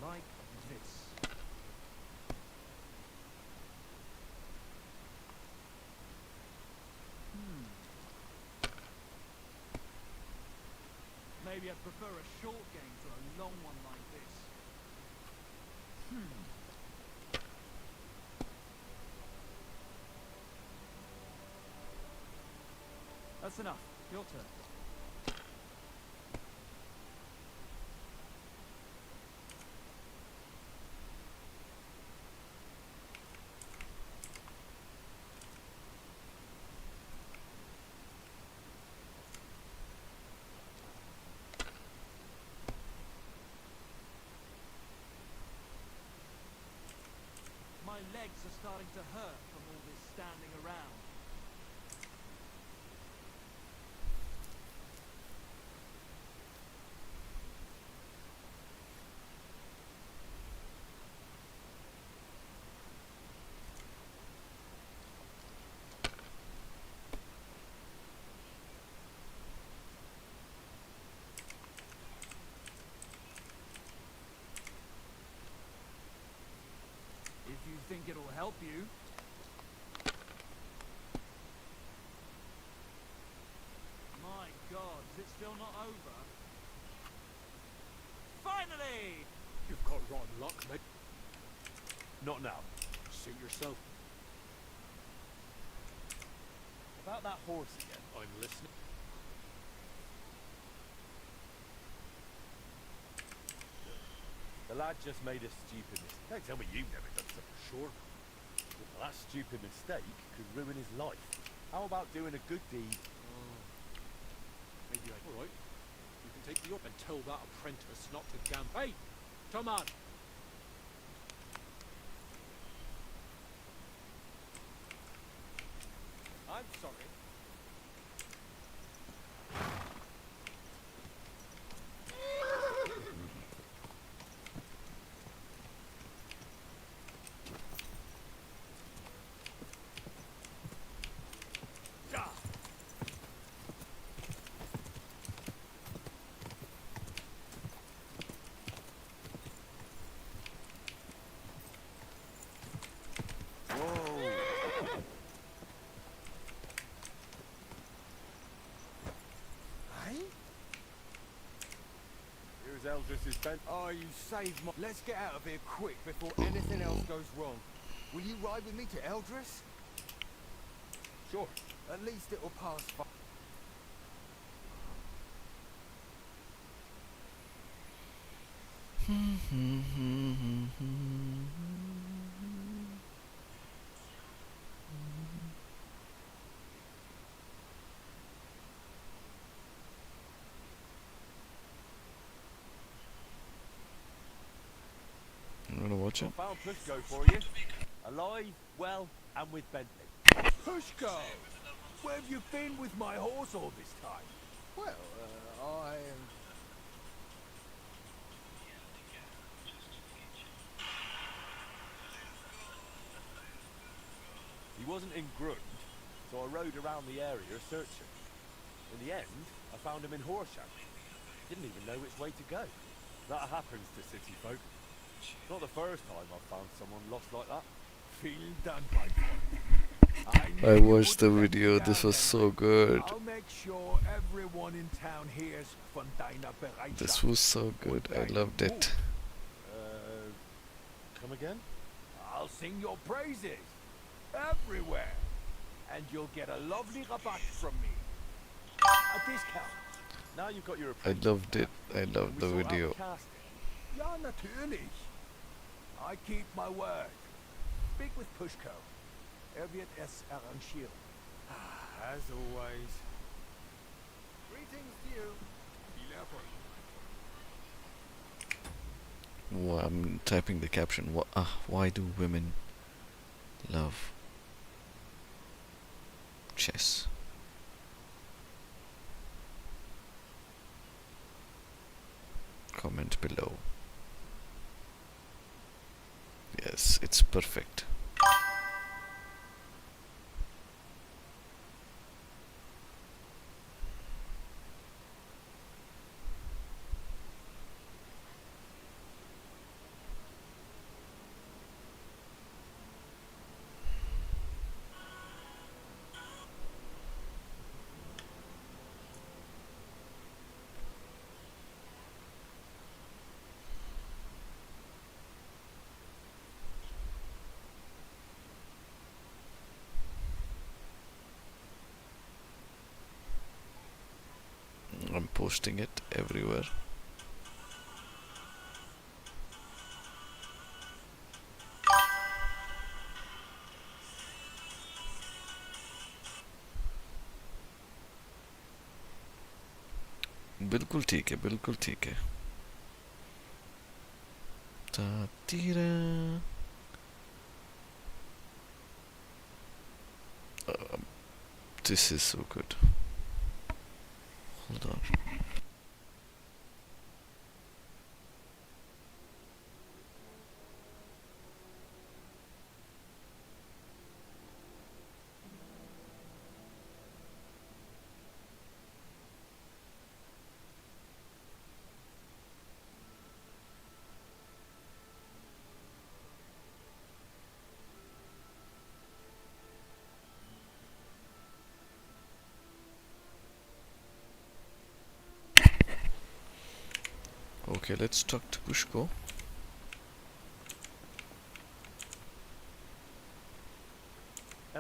Like this. Maybe I'd prefer a short game to a long one like this. That's enough. Your turn. My legs are starting to hurt from all this standing around. If you think it'll help you. My God, is it still not over? Finally! You've got rotten luck, mate. Not now. Suit yourself. About that horse again. I'm listening. The lad just made a stupid mistake. Don't tell me you've never done something, sure. Well, that stupid mistake could ruin his life. How about doing a good deed? Maybe all right. You can take the up and tell that apprentice not to gamble. Hey, come on. I'm sorry. Eldris's bent. Oh, you saved my... Let's get out of here quick before anything else goes wrong. Will you ride with me to Eldris? Sure. At least it'll pass by. You wanna watch it? I found Pushko for you. Alive, well, and with Bentley. Pushko! Where have you been with my horse all this time? Well, He wasn't in Grund, so I rode around the area searching. In the end, I found him in Horsham. Didn't even know which way to go. That happens to city folk. Not the first time I've found someone lost like that. Feeling done, my friend. I watched the video, this was so good. I'll make sure everyone in town hears von deiner Bereitschaft. This was so good, I loved it. Come again? I'll sing your praises everywhere, and you'll get a lovely rabatt from me. A discount. Now you've got your I loved it, I loved the video. Ja, natürlich. I keep my word. Speak with Pushko. Wird es arrangieren. As always. Greetings to you. Viel Erfolg. Well, I'm typing the caption. Why do women love chess? Comment below. Yes, it's perfect. I'm posting it everywhere. बिल्कुल ठीक है, बिल्कुल ठीक है. This is so good. Hold on. Okay, let's talk to Pushko.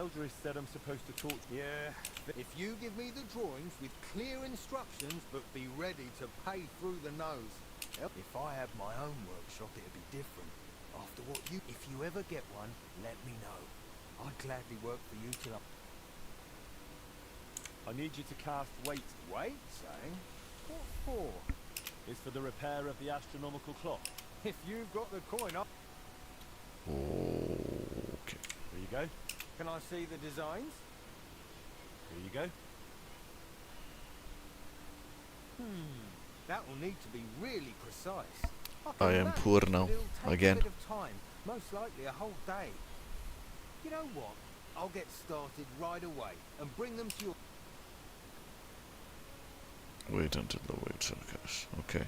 Eldris said I'm supposed to talk. Yeah. If you give me the drawings with clear instructions, but be ready to pay through the nose. If I had my own workshop, it'd be different. After what you... If you ever get one, let me know. I'd gladly work for you till I need you to cast weight. Weights, eh? What for? It's for the repair of the astronomical clock. If you've got the coin up... Okay. Here you go. Can I see the designs? Here you go. That will need to be really precise. I am poor now. Again. A bit of time, most likely a whole day. You know what? I'll get started right away and bring them to your... Wait until the weights are cast. Okay.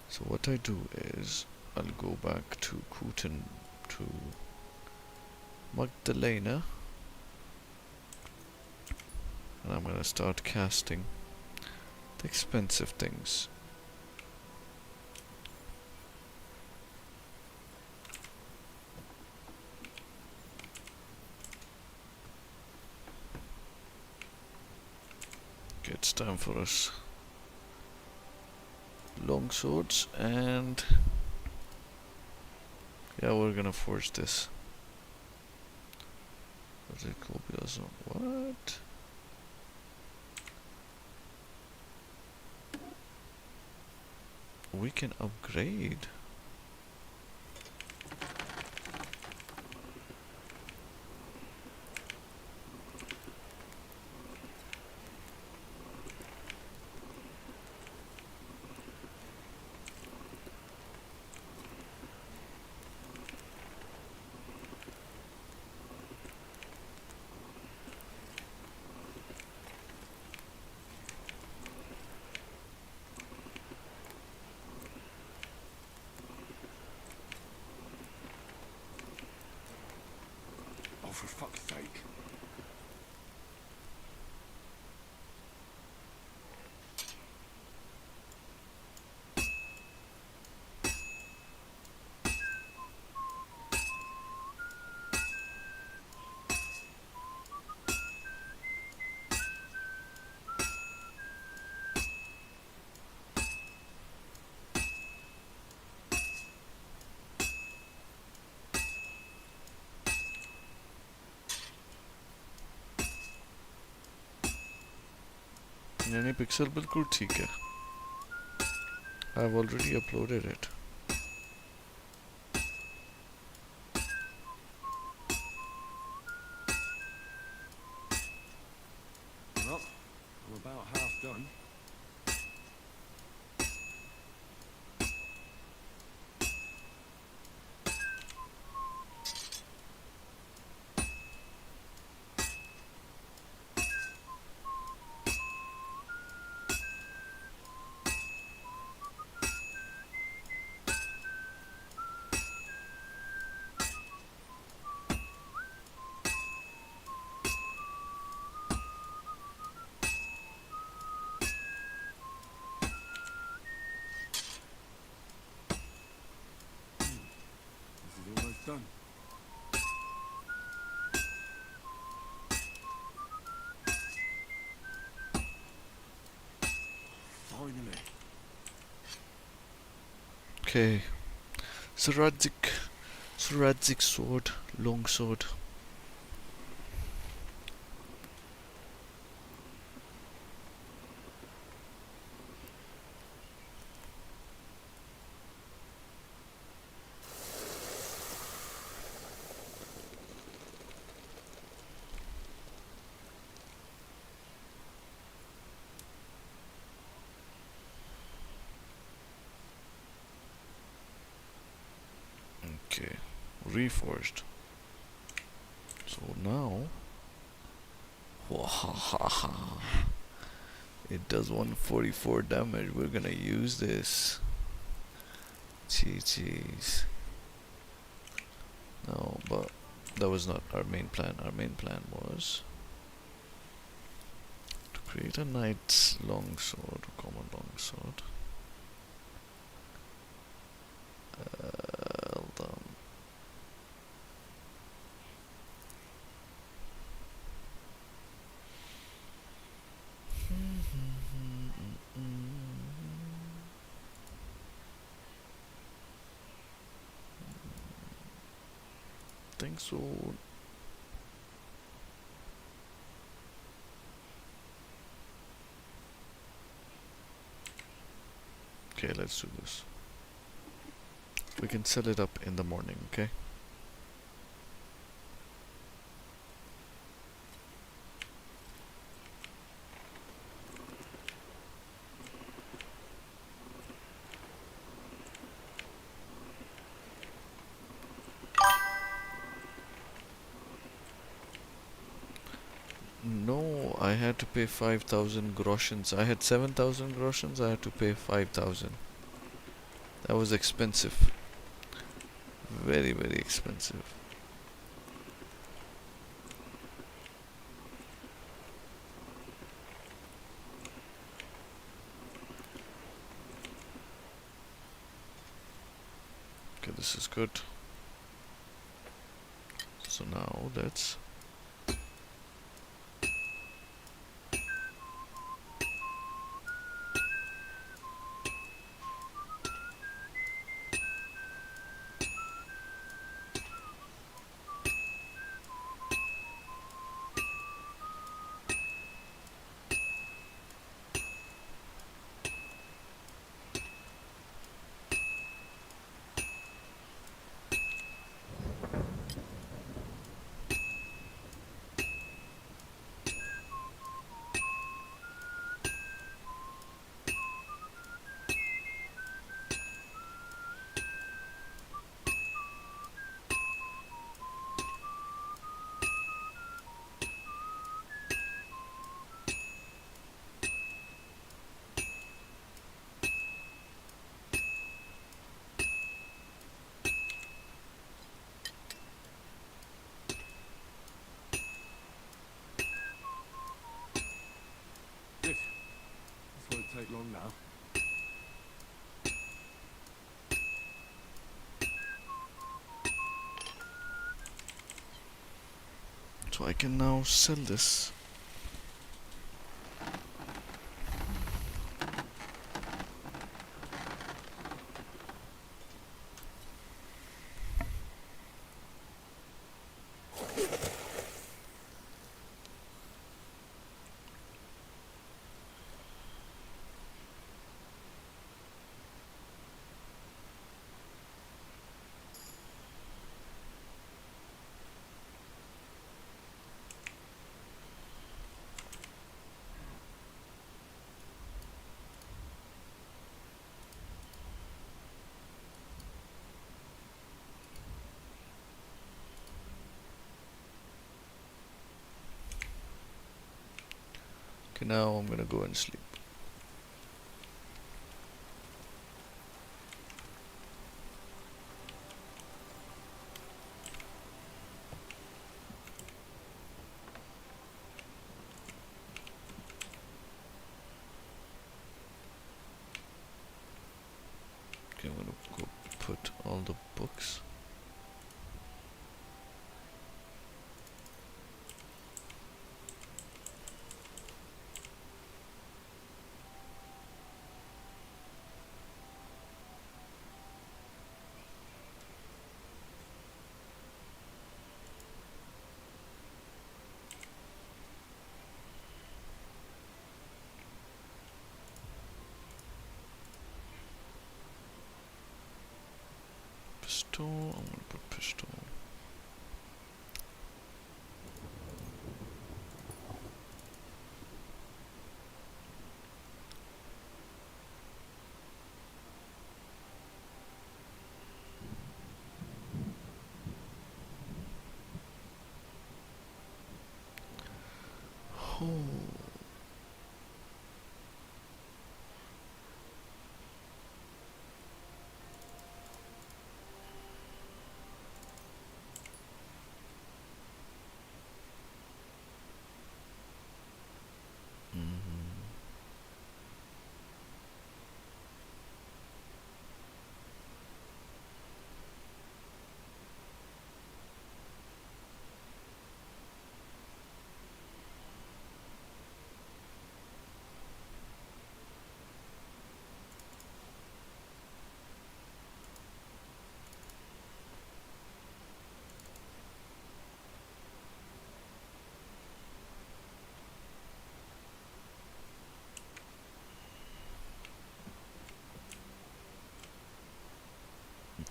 So what I do is I'll go back to Kuten to Magdalena, and I'm gonna start casting the expensive things. Okay, it's time for us long swords, and yeah, we're gonna forge this. What? We can upgrade. For fuck's sake. यानी pixel बिल्कुल ठीक है. I've already uploaded it. Well, I'm about half done. Done. Finally. Okay. Saradzic sword, long sword. Okay, reforged. So now, it does 144 damage. We're gonna use this. Jeez. No, but that was not our main plan. Our main plan was to create a knight's longsword, common longsword. Hold on. think so. Okay, let's do this. We can set it up in the morning, okay? No, I had to pay 5,000 groshens. I had 7,000 groshens, I had to pay 5,000. That was expensive. Very, very expensive. Okay, this is good. So now let's Good. This won't take long now. so I can now sell this. Okay, now I'm gonna go and sleep. Okay, I'm gonna go put all the books. Pistol, I'm gonna put pistol. Oh.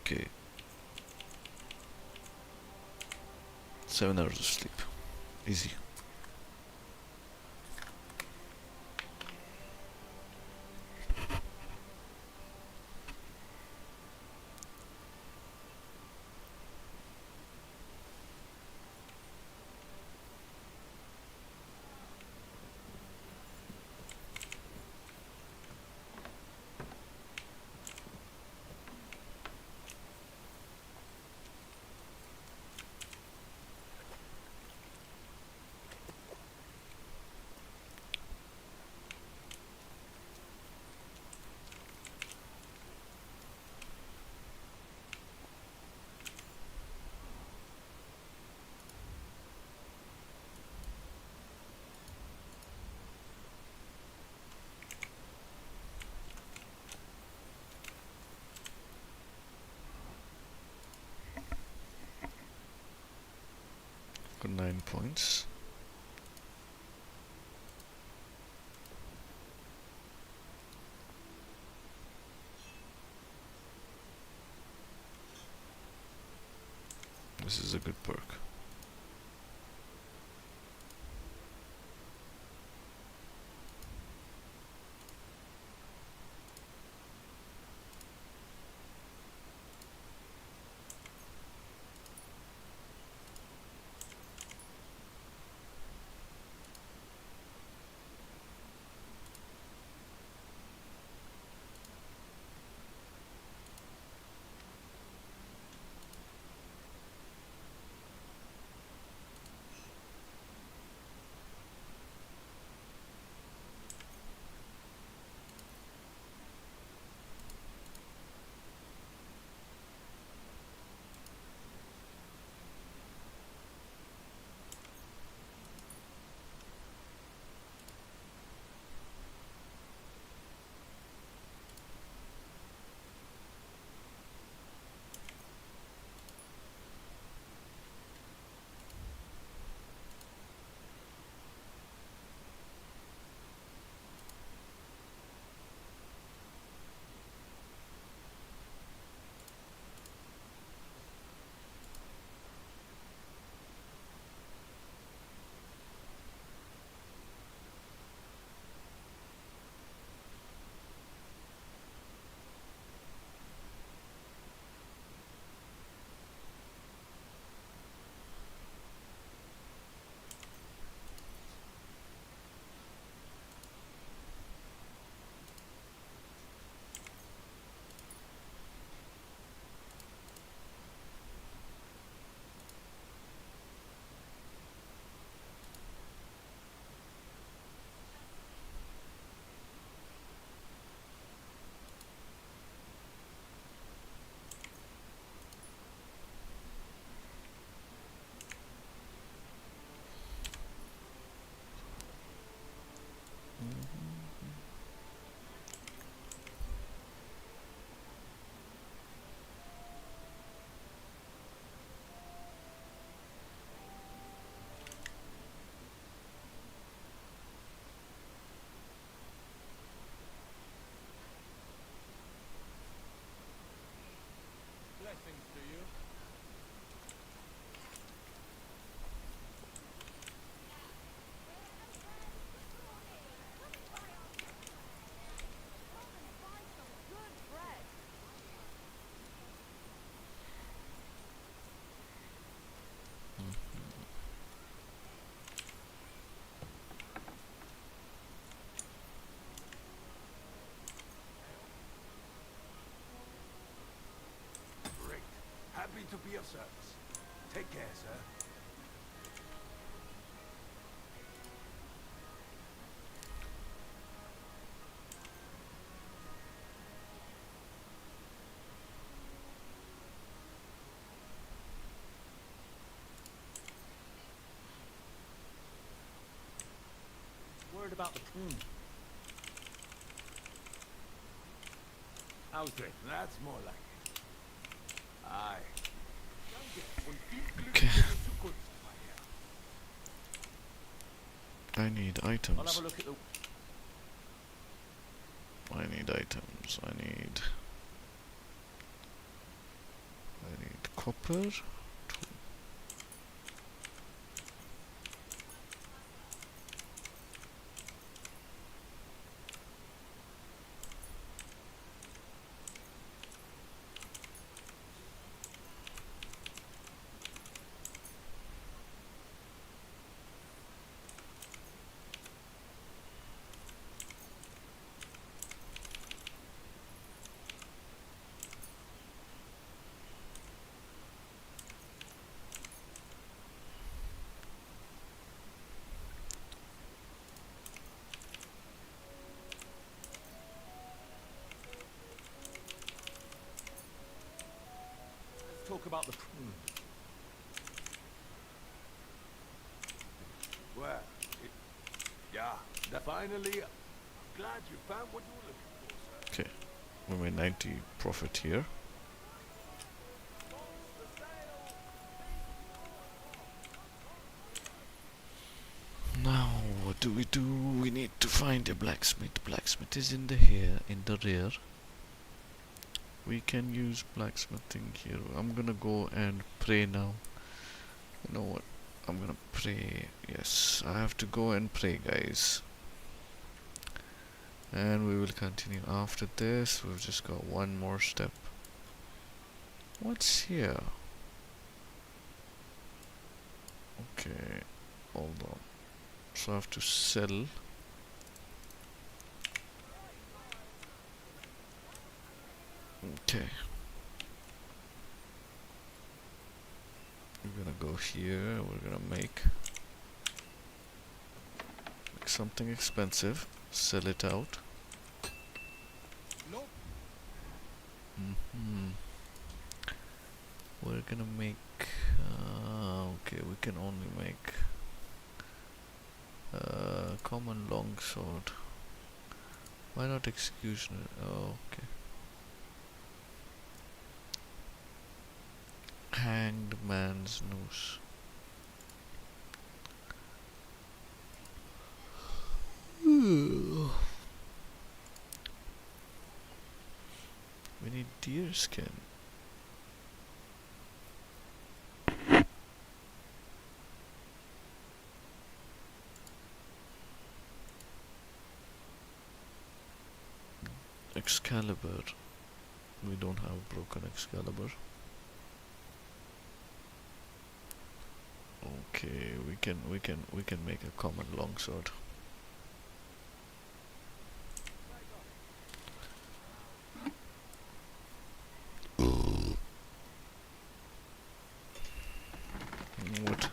Okay. 7 hours of sleep. Easy. Got 9 points. This is a good perk. Blessings to you. Great. Happy to be of service. Take care, sir. Worried about the How's it? That's more like it. Aye. Okay. I need I'll have items. a look at the. I need items. I need copper. Let's talk about the... Well, yeah, finally, glad you found what you were looking for, sir. Okay, we made 90 profit here. Now, what do? We need to find a blacksmith. Blacksmith is in the rear. We can use blacksmithing here. I'm gonna go and pray now. You know what? I'm gonna pray. Yes, I have to go and pray, guys. And we will continue after this. We've just got one more step. What's here? Okay, hold on. So I have to sell. Okay. We're gonna go here. We're gonna make something expensive. Sell it out. We're gonna make. Okay, we can only make common longsword. Why not executioner? Oh, okay. Hanged man's noose. We need deer skin. Excalibur. We don't have broken Excalibur. Okay, we can make a common longsword. What?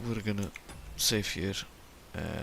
We're gonna save here and